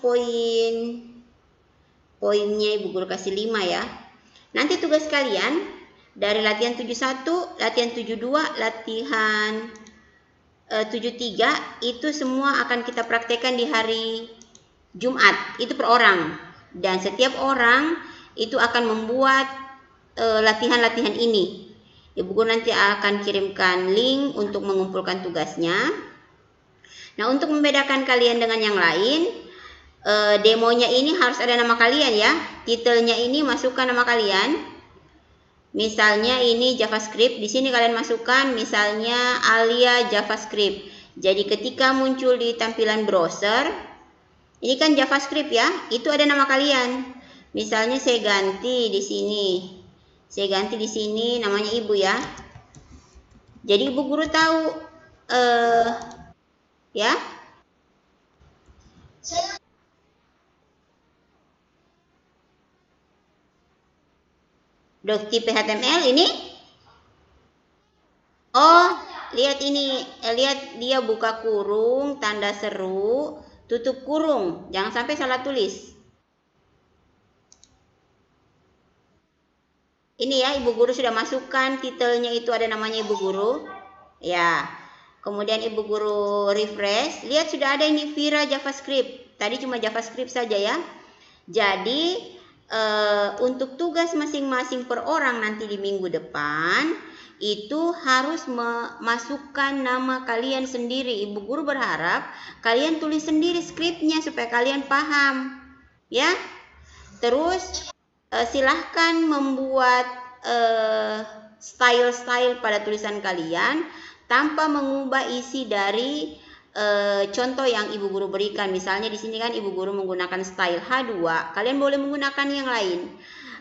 poinnya Ibu Guru kasih 5 ya. Nanti tugas kalian dari latihan 71, latihan 72, latihan 73 itu semua akan kita praktekkan di hari Jumat. Itu per orang. Dan setiap orang itu akan membuat latihan-latihan ini. Ibu Guru nanti akan kirimkan link untuk mengumpulkan tugasnya. Nah, untuk membedakan kalian dengan yang lain, demonya ini harus ada nama kalian ya. Titelnya ini masukkan nama kalian. Misalnya ini JavaScript, di sini kalian masukkan misalnya Alia JavaScript. Jadi ketika muncul di tampilan browser, ini kan JavaScript ya, itu ada nama kalian. Misalnya saya ganti di sini. Saya ganti di sini namanya Ibu ya. Jadi Ibu Guru tahu ya. Tipe HTML ini. Oh, lihat ini. Lihat dia buka kurung, tanda seru, tutup kurung. Jangan sampai salah tulis. Ini ya, Ibu Guru sudah masukkan titelnya itu ada namanya Ibu Guru. Ya. Kemudian Ibu Guru refresh, lihat sudah ada ini Vira JavaScript. Tadi cuma JavaScript saja ya. Jadi untuk tugas masing-masing per orang nanti di minggu depan itu harus memasukkan nama kalian sendiri. Ibu Guru berharap kalian tulis sendiri skripnya supaya kalian paham. Ya. Terus silahkan membuat style-style pada tulisan kalian tanpa mengubah isi dari contoh yang Ibu Guru berikan. Misalnya di sini kan Ibu Guru menggunakan style H2, kalian boleh menggunakan yang lain.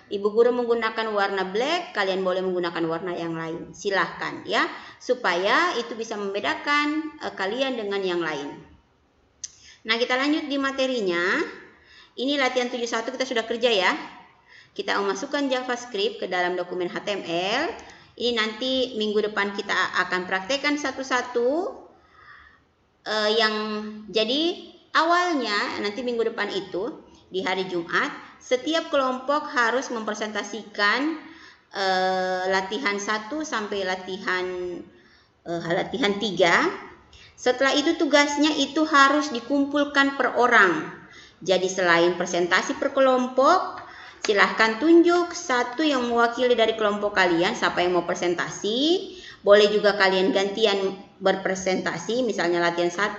Ibu Guru menggunakan warna black, kalian boleh menggunakan warna yang lain. Silahkan ya, supaya itu bisa membedakan kalian dengan yang lain. Nah, kita lanjut di materinya. Ini latihan 71 kita sudah kerja ya. Kita memasukkan JavaScript ke dalam dokumen HTML. Ini nanti minggu depan kita akan praktekkan satu-satu. Jadi awalnya nanti minggu depan itu di hari Jumat setiap kelompok harus mempresentasikan latihan 1 sampai latihan 3. Setelah itu tugasnya itu harus dikumpulkan per orang. Jadi selain presentasi per kelompok, silahkan tunjuk satu yang mewakili dari kelompok kalian, siapa yang mau presentasi. Boleh juga kalian gantian berpresentasi, misalnya latihan 1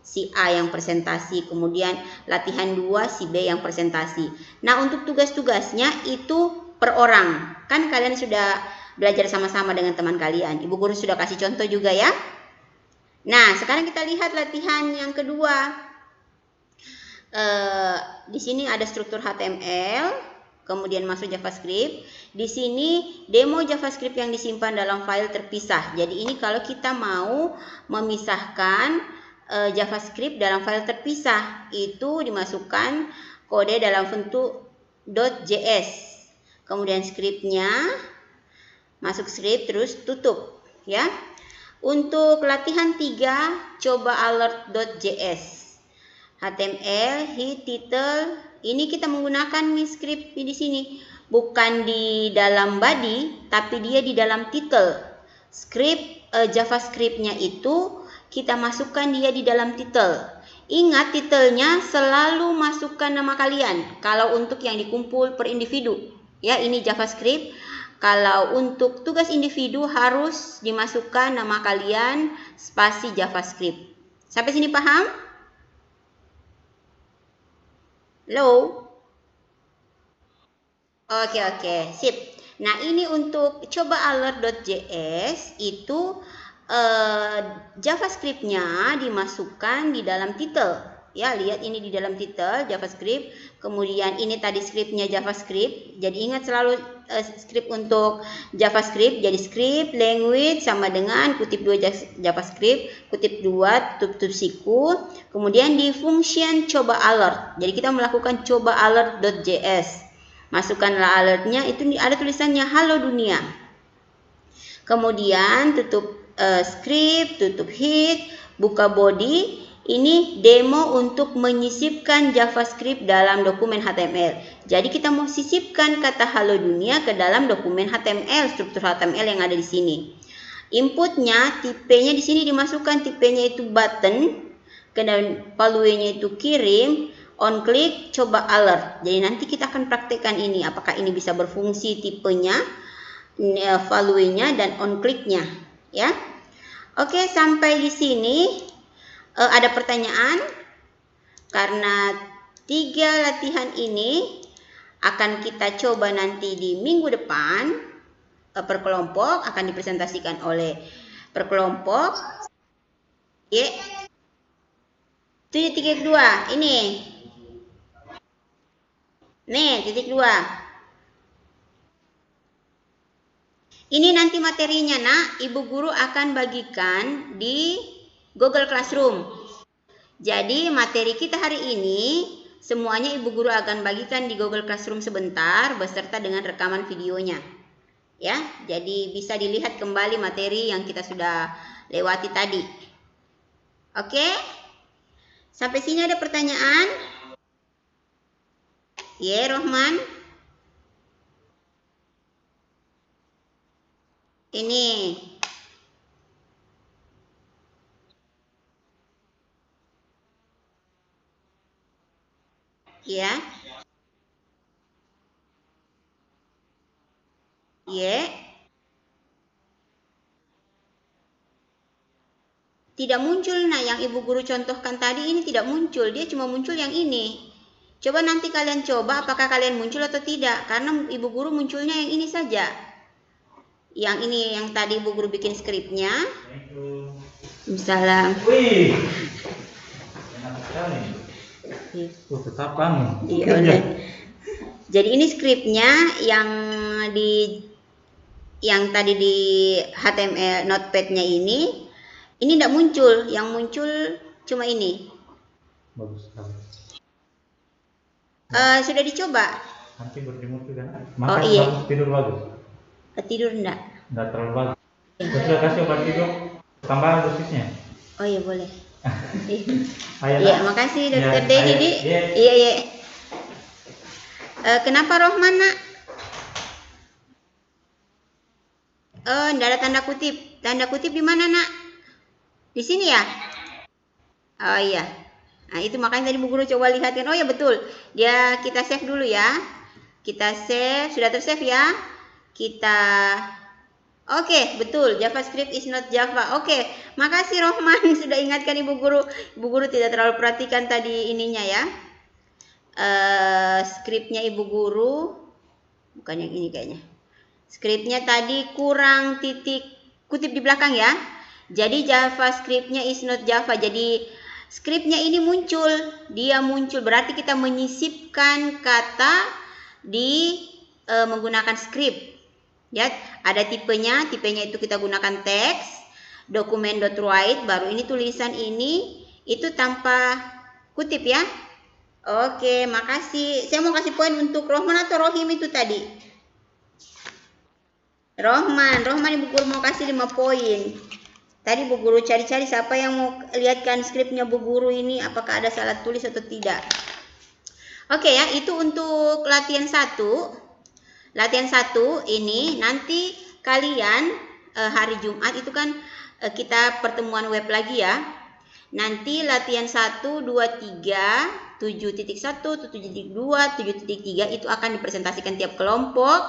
si A yang presentasi, kemudian latihan 2 si B yang presentasi. Nah, untuk tugas-tugasnya itu per orang. Kan kalian sudah belajar sama-sama dengan teman kalian. Ibu Guru sudah kasih contoh juga ya. Nah, sekarang kita lihat latihan yang kedua. Di sini ada struktur HTML. Kemudian masuk JavaScript. Di sini demo JavaScript yang disimpan dalam file terpisah. Jadi ini kalau kita mau memisahkan JavaScript dalam file terpisah, itu dimasukkan kode dalam bentuk .js. Kemudian scriptnya masuk script terus tutup. ya. Untuk latihan 3, coba alert.js. HTML, head, title. Ini kita menggunakan script di sini. Bukan di dalam body, tapi dia di dalam title. Script JavaScript-nya itu kita masukkan dia di dalam title. Ingat, titelnya selalu masukkan nama kalian. Kalau untuk yang dikumpul per individu, ya ini JavaScript. Kalau untuk tugas individu harus dimasukkan nama kalian spasi JavaScript. Sampai sini paham? Halo? Oke, sip. Nah, ini untuk coba alert.js itu JavaScript-nya dimasukkan di dalam title. Ya, lihat ini di dalam title JavaScript. Kemudian ini tadi script-nya JavaScript. Jadi ingat selalu script untuk JavaScript. Jadi script language sama dengan kutip 2 JavaScript, kutip 2 tutup siku. Kemudian di function coba alert. Jadi kita melakukan coba alert.js. Masukkanlah alertnya, itu ada tulisannya halo dunia. Kemudian tutup script, tutup head, buka body. Ini demo untuk menyisipkan JavaScript dalam dokumen HTML. Jadi kita mau sisipkan kata halo dunia ke dalam dokumen HTML, struktur HTML yang ada di sini. Inputnya, tipenya di sini dimasukkan, tipenya itu button, kemudian value-nya itu kirim, on click, coba alert. Jadi nanti kita akan praktekkan ini, apakah ini bisa berfungsi tipenya, value-nya dan on click-nya, ya. Oke, sampai di sini ada pertanyaan? Karena 3 latihan ini akan kita coba nanti di minggu depan per kelompok, akan dipresentasikan oleh per kelompok. Ya. 7.2 ini. Nih, titik 2. Ini nanti materinya, Nak. Ibu guru akan bagikan di Google Classroom. Jadi materi kita hari ini semuanya ibu guru akan bagikan di Google Classroom sebentar beserta dengan rekaman videonya. Ya, jadi bisa dilihat kembali materi yang kita sudah lewati tadi. Oke? Sampai sini ada pertanyaan? Ya, Rohman. Ini. Ya. Ya. Tidak muncul, nah yang ibu guru contohkan tadi ini tidak muncul, dia cuma muncul yang ini. Coba nanti kalian coba apakah kalian muncul atau tidak, karena ibu guru munculnya yang ini saja. Yang ini yang tadi ibu guru bikin skripnya. Misalnya. Wih. Enak sekali. Tetap kamu. Iya. Jadi ini skripnya yang tadi di HTML Notepad-nya ini tidak muncul, yang muncul cuma ini. Bagus sekali. Sudah dicoba? Nanti berjemur juga. Makan iya. Bagus, tidur bagus. Tidur enggak? Enggak terlalu bagus. Sudah kasih obat tidur, tambah dosisnya. Oh iya boleh. Iya, makasih Dokter Dedi. Iya. Kenapa Rohman, Nak? Enggak ada tanda kutip. Tanda kutip di mana, Nak? Di sini ya? Oh iya. Nah, itu makanya tadi Bu Guru coba lihatin. Oh ya betul. Kita save dulu ya. Kita save, sudah tersave ya. Oke, betul. JavaScript is not Java. Oke, makasih Rohman sudah ingatkan Ibu Guru. Ibu Guru tidak terlalu perhatikan tadi ininya ya. Skripnya Ibu Guru bukan yang ini kayaknya. Skripnya tadi kurang titik kutip di belakang ya. Jadi JavaScript-nya is not Java. Jadi skripnya ini muncul. Dia muncul berarti kita menyisipkan kata di menggunakan skrip. Ya, ada tipenya itu kita gunakan teks, document.write, baru ini tulisan ini itu tanpa kutip ya. Oke, makasih. Saya mau kasih poin untuk Rohman atau Rohim itu tadi. Rohman Ibu guru mau kasih 5 poin. Tadi Bu Guru cari-cari siapa yang mau lihatkan skripnya Bu Guru ini, apakah ada salah tulis atau tidak. Oke ya, itu untuk latihan 1. Latihan 1 ini nanti kalian hari Jumat itu kan kita pertemuan web lagi ya. Nanti latihan 1, 2, 3, 7.1, 7.2, 7.3 itu akan dipresentasikan tiap kelompok.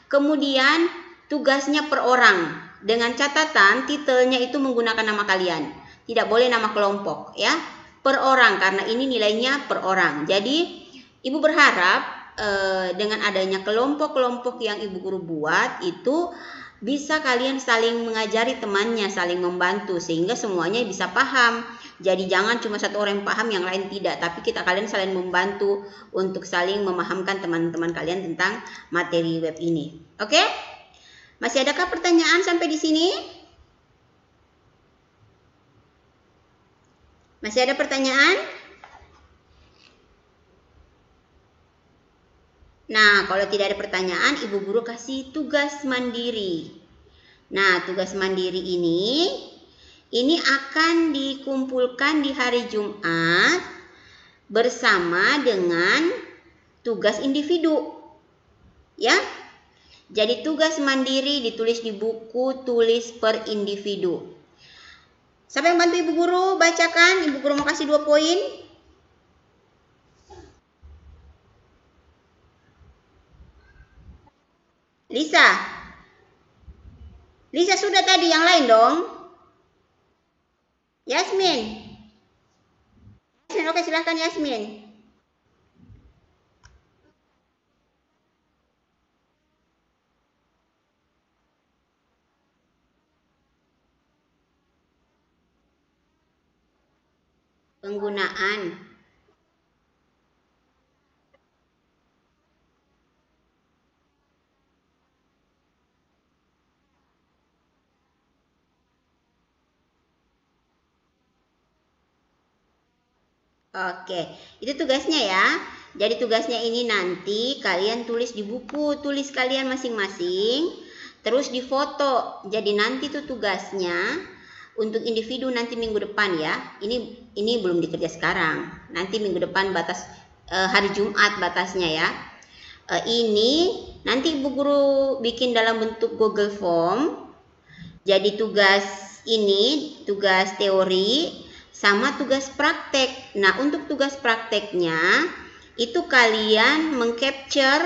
Kemudian tugasnya per orang. Dengan catatan titelnya itu menggunakan nama kalian. Tidak boleh nama kelompok ya. Per orang karena ini nilainya per orang. Jadi Ibu berharap dengan adanya kelompok-kelompok yang Ibu guru buat itu bisa kalian saling mengajari temannya, saling membantu sehingga semuanya bisa paham. Jadi jangan cuma satu orang yang paham yang lain tidak, tapi kalian saling membantu untuk saling memahamkan teman-teman kalian tentang materi web ini. Oke? Masih adakah pertanyaan sampai di sini? Masih ada pertanyaan? Nah, kalau tidak ada pertanyaan, Ibu guru kasih tugas mandiri. Nah, tugas mandiri ini akan dikumpulkan di hari Jumat bersama dengan tugas individu. Ya. Jadi tugas mandiri ditulis di buku tulis per individu. Siapa yang bantu Ibu guru bacakan? Ibu guru mau kasih 2 poin. Lisa. Lisa sudah tadi, yang lain dong. Yasmin. Oke, silahkan Yasmin. Penggunaan. Oke, itu tugasnya ya. Jadi tugasnya ini nanti kalian tulis di buku tulis kalian masing-masing, terus difoto. Jadi nanti tuh tugasnya untuk individu nanti minggu depan ya. Ini belum dikerja sekarang. Nanti minggu depan batas hari Jumat batasnya ya. Ini nanti Ibu guru bikin dalam bentuk Google Form. Jadi tugas ini tugas teori sama tugas praktek. Nah, untuk tugas prakteknya itu kalian mengcapture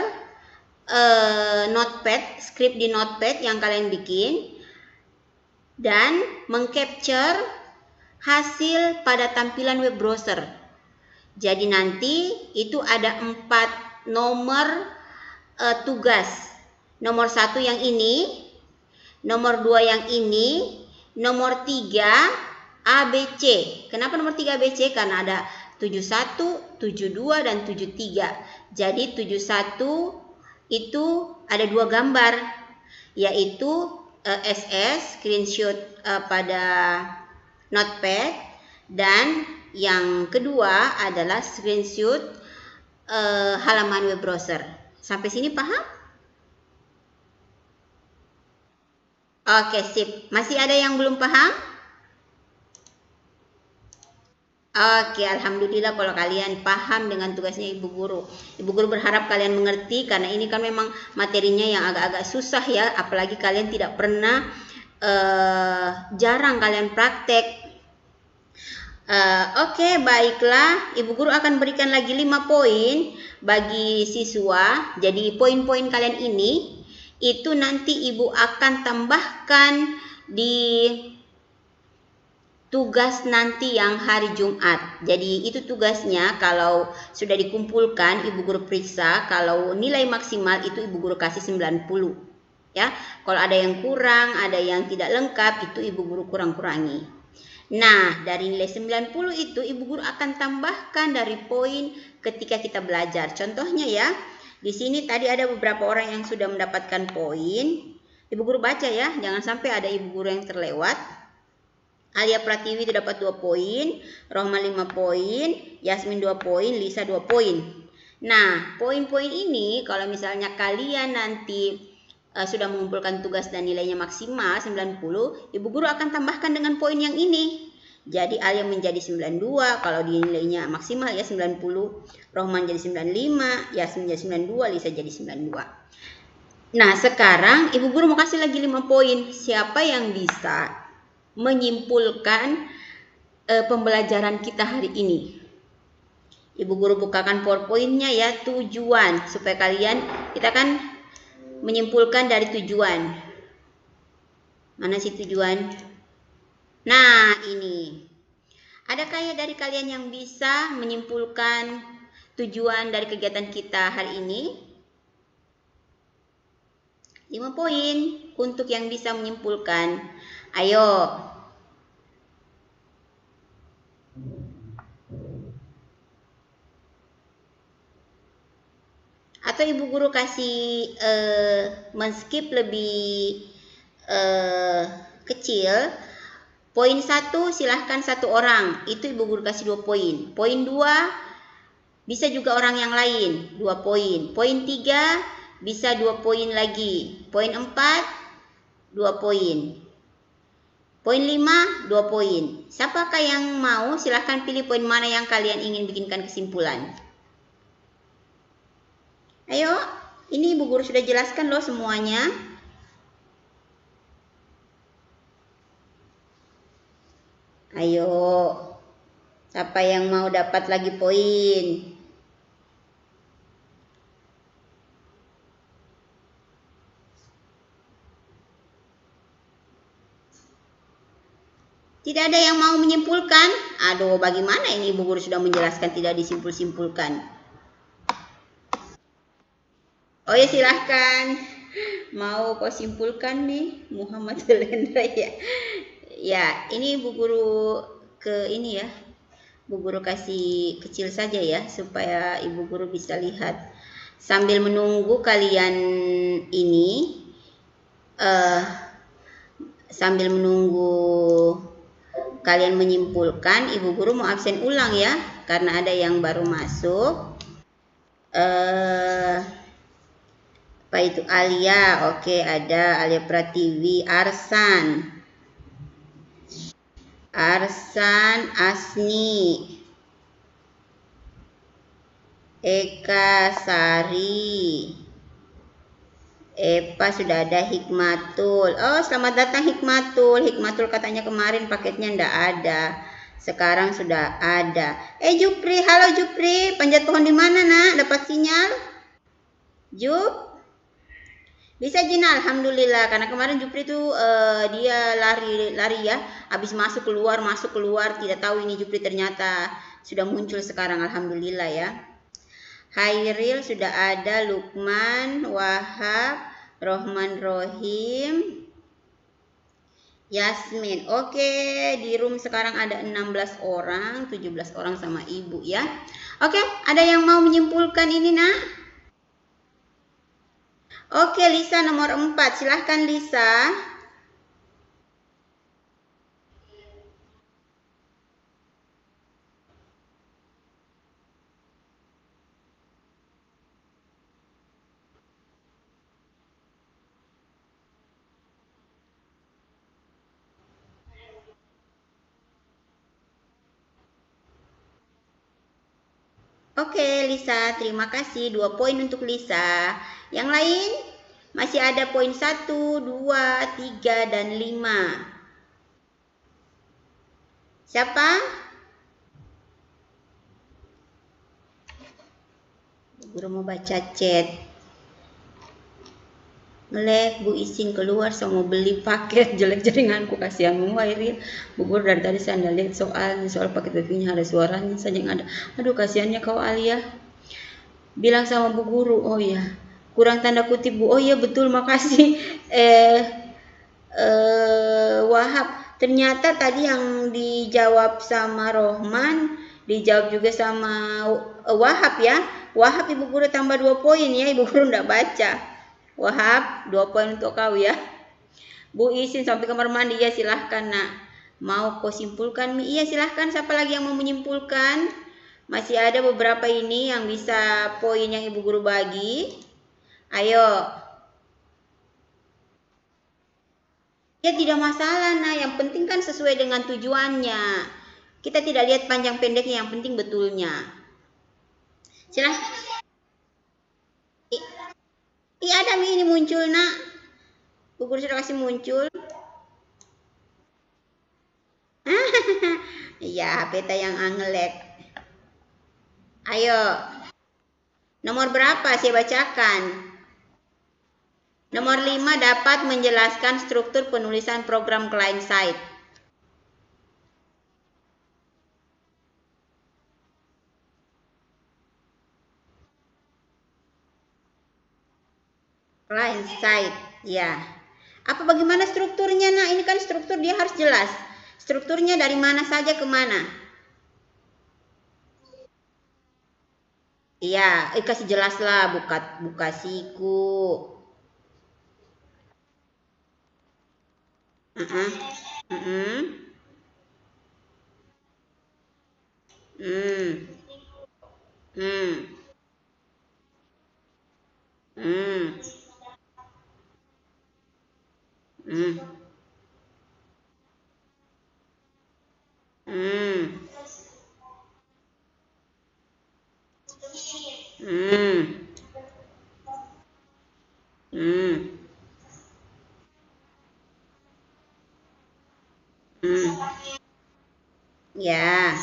notepad, skrip di notepad yang kalian bikin dan mengcapture hasil pada tampilan web browser. Jadi nanti itu ada 4 nomor tugas. Nomor 1 yang ini, nomor 2 yang ini, nomor 3 ABC. Kenapa nomor 3 ABC? Karena ada 71, 72, dan 73. Jadi 71 itu ada 2 gambar, yaitu SS, screenshot pada notepad, dan yang kedua adalah screenshot halaman web browser. Sampai sini paham? Oke, sip. Masih ada yang belum paham? Oke, alhamdulillah kalau kalian paham dengan tugasnya Ibu guru. Ibu guru berharap kalian mengerti karena ini kan memang materinya yang agak-agak susah ya, apalagi kalian tidak pernah jarang kalian praktek. Oke, baiklah. Ibu guru akan berikan lagi 5 poin bagi siswa. Jadi poin-poin kalian ini itu nanti Ibu akan tambahkan di tugas nanti yang hari Jumat. Jadi itu tugasnya, kalau sudah dikumpulkan Ibu guru periksa, kalau nilai maksimal itu Ibu guru kasih 90 ya. Kalau ada yang kurang, ada yang tidak lengkap, itu Ibu guru kurang-kurangi. Nah, dari nilai 90 itu Ibu guru akan tambahkan dari poin ketika kita belajar. Contohnya ya, di sini tadi ada beberapa orang yang sudah mendapatkan poin. Ibu guru baca ya, jangan sampai ada Ibu guru yang terlewat. Alia Pratiwi itu dapat 2 poin, Rohman 5 poin, Yasmin 2 poin, Lisa 2 poin. Nah, poin-poin ini kalau misalnya kalian nanti sudah mengumpulkan tugas dan nilainya maksimal 90, Ibu Guru akan tambahkan dengan poin yang ini. Jadi Alia menjadi 92, kalau dia nilainya maksimal ya 90, Rohman jadi 95, Yasmin jadi 92, Lisa jadi 92. Nah, sekarang Ibu Guru mau kasih lagi 5 poin. Siapa yang bisa menyimpulkan pembelajaran kita hari ini? Ibu Guru bukakan PowerPoint-nya ya, tujuan. Supaya kita kan menyimpulkan dari tujuan. Mana sih tujuan? Nah, ini. Adakah ya dari kalian yang bisa menyimpulkan tujuan dari kegiatan kita hari ini? 5 poin untuk yang bisa menyimpulkan. Ayo. Atau Ibu Guru kasih men-skip lebih kecil. Poin 1 silahkan 1 orang. Itu Ibu Guru kasih 2 poin. Poin 2 bisa juga orang yang lain. 2 poin. Poin 3 bisa 2 poin lagi. Poin 4 2 poin. Poin 5 2 poin. Siapakah yang mau? Silahkan pilih poin mana yang kalian ingin bikinkan kesimpulan. Ayo, ini Ibu Guru sudah jelaskan loh semuanya. Ayo, siapa yang mau dapat lagi poin? Tidak ada yang mau menyimpulkan? Aduh, bagaimana ini Ibu Guru sudah menjelaskan tidak disimpul-simpulkan? Oh ya, silahkan. Mau kau simpulkan nih, Muhammad Lendra ya. Ya, ini Ibu Guru ini ya. Ibu Guru kasih kecil saja ya, supaya Ibu Guru bisa lihat. Sambil menunggu kalian ini, sambil menunggu kalian menyimpulkan, Ibu Guru mau absen ulang ya, karena ada yang baru masuk. Apa itu? Alia, oke, ada Alia Pratiwi, Arsan, Asni, Eka, Sari, Epa sudah ada, Hikmatul. Oh, selamat datang Hikmatul. Hikmatul katanya kemarin paketnya ndak ada. Sekarang sudah ada. Jupri, halo Jupri. Panjat pohon di mana, Nak? Dapat sinyal? Jup? Bisa Jina, alhamdulillah. Karena kemarin Jupri tuh dia lari ya, habis masuk keluar, tidak tahu ini Jupri ternyata sudah muncul sekarang, alhamdulillah ya. Hairil sudah ada, Lukman, Wahab, Rohman, Rohim, Yasmin. Oke, di room sekarang ada 16 orang, 17 orang sama ibu ya. Oke, ada yang mau menyimpulkan ini, Nak? Oke, Lisa nomor 4. Silahkan Lisa. Oke, Lisa, terima kasih. 2 poin untuk Lisa. Yang lain? Masih ada poin 1, 2, 3, dan 5. Siapa? Guru mau baca chat. Ngelek, Bu izin keluar, saya mau beli paket, jelek jaringanku, kasihan Wairil. Bu Guru dari tadi saya lihat soal paket wifi-nya ada suaranya saja yang ada. Aduh, kasihannya kau Alia. Bilang sama Bu Guru, oh ya, kurang tanda kutip Bu. Oh iya betul, makasih. Wahab, ternyata tadi yang dijawab sama Rohman, dijawab juga sama Wahab ya. Wahab Ibu Guru tambah 2 poin ya, Ibu Guru enggak baca. Wahab, 2 poin untuk kau ya. Bu izin sampai kamar mandi ya, silahkan Nak. Mau kau simpulkan Mi? Iya silahkan, siapa lagi yang mau menyimpulkan? Masih ada beberapa ini yang bisa poin yang Ibu Guru bagi. Ayo. Ya tidak masalah, nah yang penting kan sesuai dengan tujuannya. Kita tidak lihat panjang pendeknya, yang penting betulnya. Silahkan. Iya ada Mi ini muncul nak. Bu Guru sudah kasih muncul. Iya, peta yang angelek. Ayo, nomor berapa saya bacakan? Nomor 5 dapat menjelaskan struktur penulisan program client side. Client side, ya. Apa bagaimana strukturnya? Nah, ini kan struktur dia harus jelas. Strukturnya dari mana saja ke mana? Iya, kasih jelas lah, buka siku. Uh-uh. Uh-uh. Hmm. Hmm. Hmm. Hmm. Hmm. Hmm. Hmm. Hmm. Ya.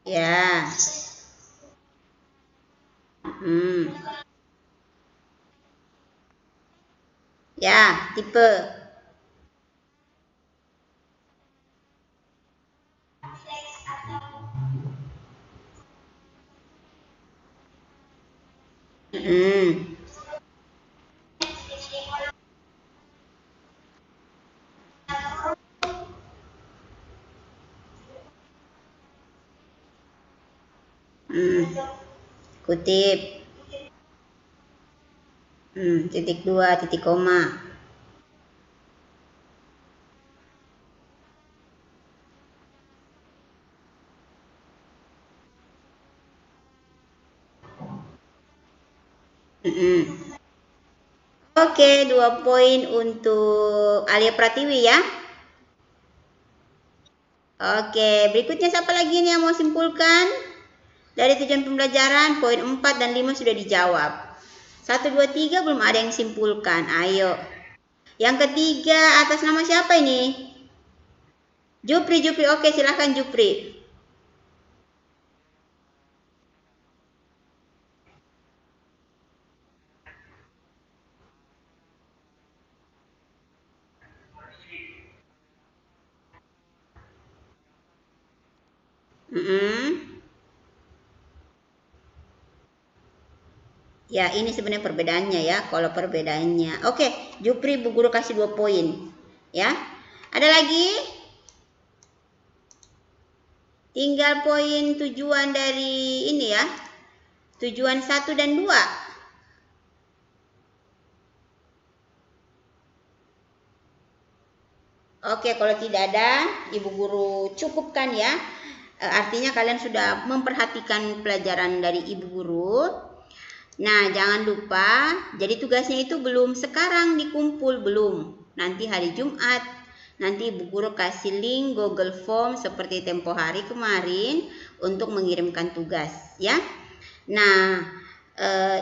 Ya. Hmm. Ya, tipe. Hmm. Hmm. Kutip. Titik dua, titik koma. Oke, 2 poin untuk Alia Pratiwi ya. Oke, berikutnya siapa lagi nih yang mau simpulkan? Dari tujuan pembelajaran, poin 4 dan 5 sudah dijawab. 1, 2, 3 belum ada yang simpulkan. Ayo. Yang ketiga, atas nama siapa ini? Jupri. Oke, silahkan Jupri. Ya, ini sebenarnya perbedaannya ya. Kalau perbedaannya. Oke, Jupri Bu Guru kasih 2 poin. Ya. Ada lagi? Tinggal poin tujuan dari ini ya. Tujuan 1 dan 2. Oke, kalau tidak ada, Ibu Guru cukupkan ya. Artinya kalian sudah memperhatikan pelajaran dari Ibu Guru. Nah, jangan lupa, jadi tugasnya itu belum sekarang dikumpul, belum. Nanti hari Jumat, nanti Ibu Guru kasih link Google Form seperti tempo hari kemarin untuk mengirimkan tugas ya. Nah,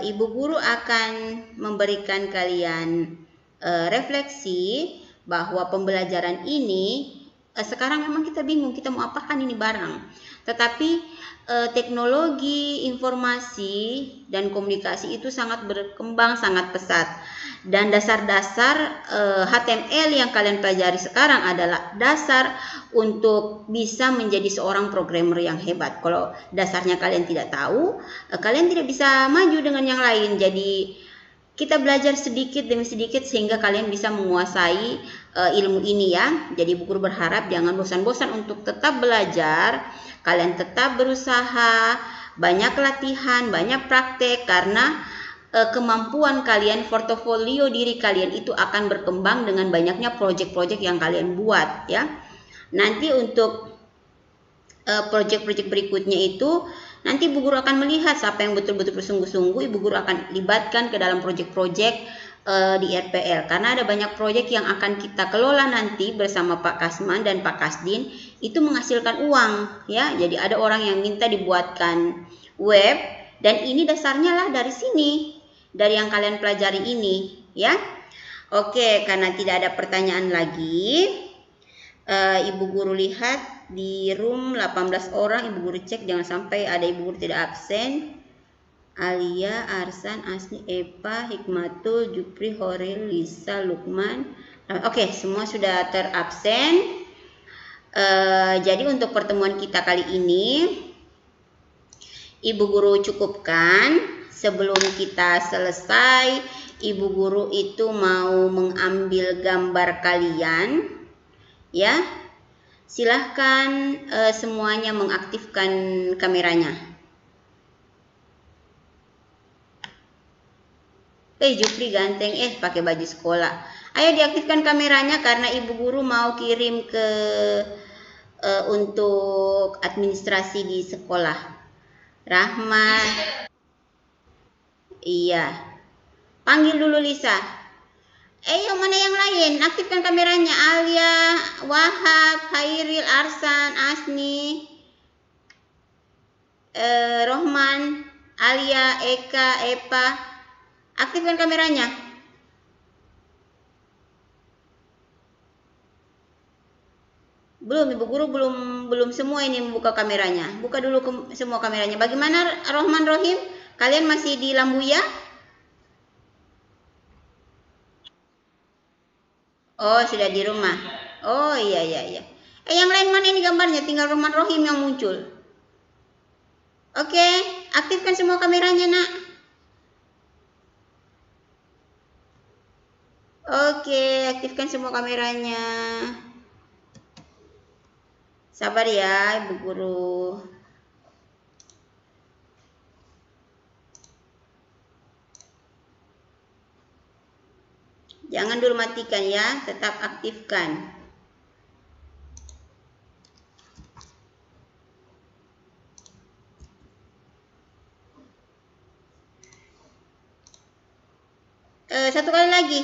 Ibu Guru akan memberikan kalian refleksi bahwa pembelajaran ini sekarang memang kita bingung kita mau apakan ini barang. Tetapi teknologi informasi dan komunikasi itu sangat berkembang, sangat pesat. Dan dasar-dasar HTML yang kalian pelajari sekarang adalah dasar untuk bisa menjadi seorang programmer yang hebat. Kalau dasarnya kalian tidak tahu, kalian tidak bisa maju dengan yang lain. Jadi kita belajar sedikit demi sedikit sehingga kalian bisa menguasai ilmu ini ya. Jadi Bu Guru berharap jangan bosan-bosan untuk tetap belajar. Kalian tetap berusaha, banyak latihan, banyak praktek karena kemampuan kalian, portofolio diri kalian itu akan berkembang dengan banyaknya proyek-proyek yang kalian buat ya. Nanti untuk proyek-proyek berikutnya itu nanti Bu Guru akan melihat siapa yang betul-betul bersungguh-sungguh. Ibu Guru akan libatkan ke dalam proyek-proyek di RPL, karena ada banyak proyek yang akan kita kelola nanti bersama Pak Kasman dan Pak Kasdin, itu menghasilkan uang ya. Jadi ada orang yang minta dibuatkan web, dan ini dasarnya lah dari sini, dari yang kalian pelajari ini ya. Oke, karena tidak ada pertanyaan lagi, Ibu guru lihat di room 18 orang, Ibu guru cek jangan sampai ada Ibu guru tidak absen. Alia, Arsan, Asni, Epa, Hikmatul, Jupri, Horil, Lisa, Lukman. Oke, semua sudah terabsen. Jadi untuk pertemuan kita kali ini, Ibu guru cukupkan. Sebelum kita selesai, Ibu guru itu mau mengambil gambar kalian. Ya, silahkan semuanya mengaktifkan kameranya. Jupri ganteng, pakai baju sekolah. Ayo diaktifkan kameranya karena Ibu guru mau kirim ke untuk administrasi di sekolah. Rahmat. Iya. Panggil dulu Lisa. Yang mana yang lain? Aktifkan kameranya. Alia, Wahab, Khairil, Arsan, Asni, Rohman, Alia, Eka, Epa. Aktifkan kameranya. Belum, Ibu guru belum semua ini membuka kameranya. Buka dulu semua kameranya. Bagaimana Rohman, Rohim? Kalian masih di Lambuya? Oh, sudah di rumah. Oh, iya. Yang lain mana ini gambarnya? Tinggal Rohman, Rohim yang muncul. Oke, aktifkan semua kameranya, nak. Oke, aktifkan semua kameranya. Sabar ya, Ibu guru. Jangan dulu matikan ya, tetap aktifkan. Satu kali lagi.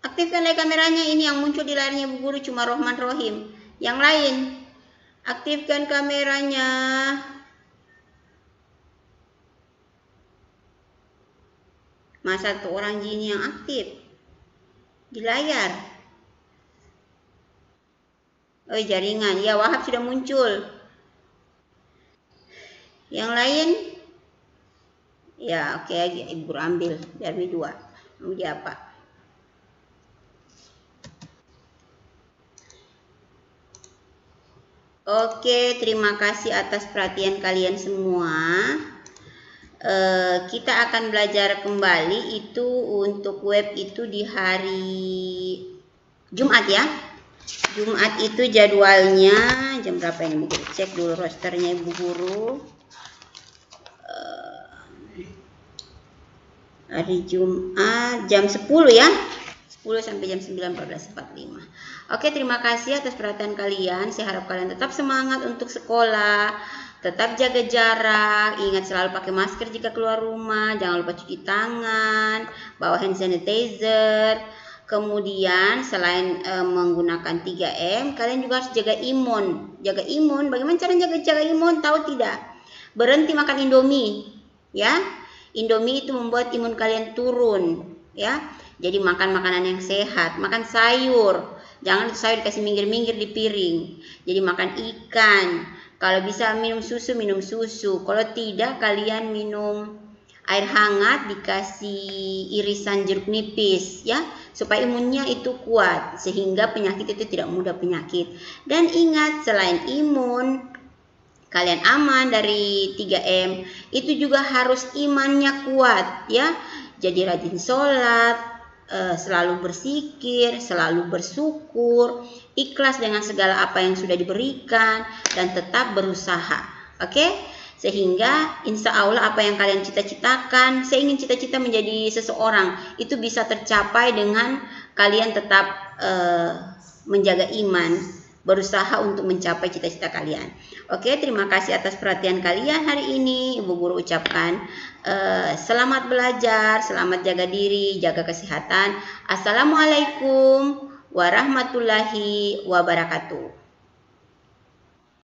Aktifkan lagi kameranya. Ini yang muncul di layarnya Ibu guru cuma Rohman, Rohim. Yang lain, aktifkan kameranya. Masa satu orang jin yang aktif di layar? Oh, jaringan. Ya, Wahab sudah muncul. Yang lain? Ya, oke, Ibu guru ambil. Biar ini 2. Mau dia apa? Oke, terima kasih atas perhatian kalian semua. Kita akan belajar kembali itu untuk web itu di hari Jumat ya. Jumat itu jadwalnya jam berapa ini? Ibu guru cek dulu rosternya Ibu guru. Hari Jumat jam 10 ya. 10 sampai jam 9:14:45. Oke, terima kasih atas perhatian kalian. Saya harap kalian tetap semangat untuk sekolah, tetap jaga jarak, ingat selalu pakai masker jika keluar rumah, jangan lupa cuci tangan, bawa hand sanitizer. Kemudian selain menggunakan 3M, kalian juga harus jaga imun. Jaga imun, bagaimana cara jaga imun? Tahu tidak? Berhenti makan Indomie, ya. Indomie itu membuat imun kalian turun, ya. Jadi makan makanan yang sehat, makan sayur. Jangan sayur dikasih minggir-minggir di piring. Jadi makan ikan. Kalau bisa minum susu. Kalau tidak, kalian minum air hangat dikasih irisan jeruk nipis, ya, supaya imunnya itu kuat sehingga penyakit itu tidak mudah penyakit. Dan ingat, selain imun kalian aman dari 3M, itu juga harus imannya kuat, ya. Jadi rajin sholat, selalu berzikir, selalu bersyukur, ikhlas dengan segala apa yang sudah diberikan, dan tetap berusaha. Oke? Sehingga insya Allah apa yang kalian cita-citakan, saya ingin cita-cita menjadi seseorang, itu bisa tercapai dengan kalian tetap menjaga iman, berusaha untuk mencapai cita-cita kalian. Oke, terima kasih atas perhatian kalian hari ini. Ibu Guru ucapkan selamat belajar, selamat jaga diri, jaga kesehatan. Assalamualaikum warahmatullahi wabarakatuh.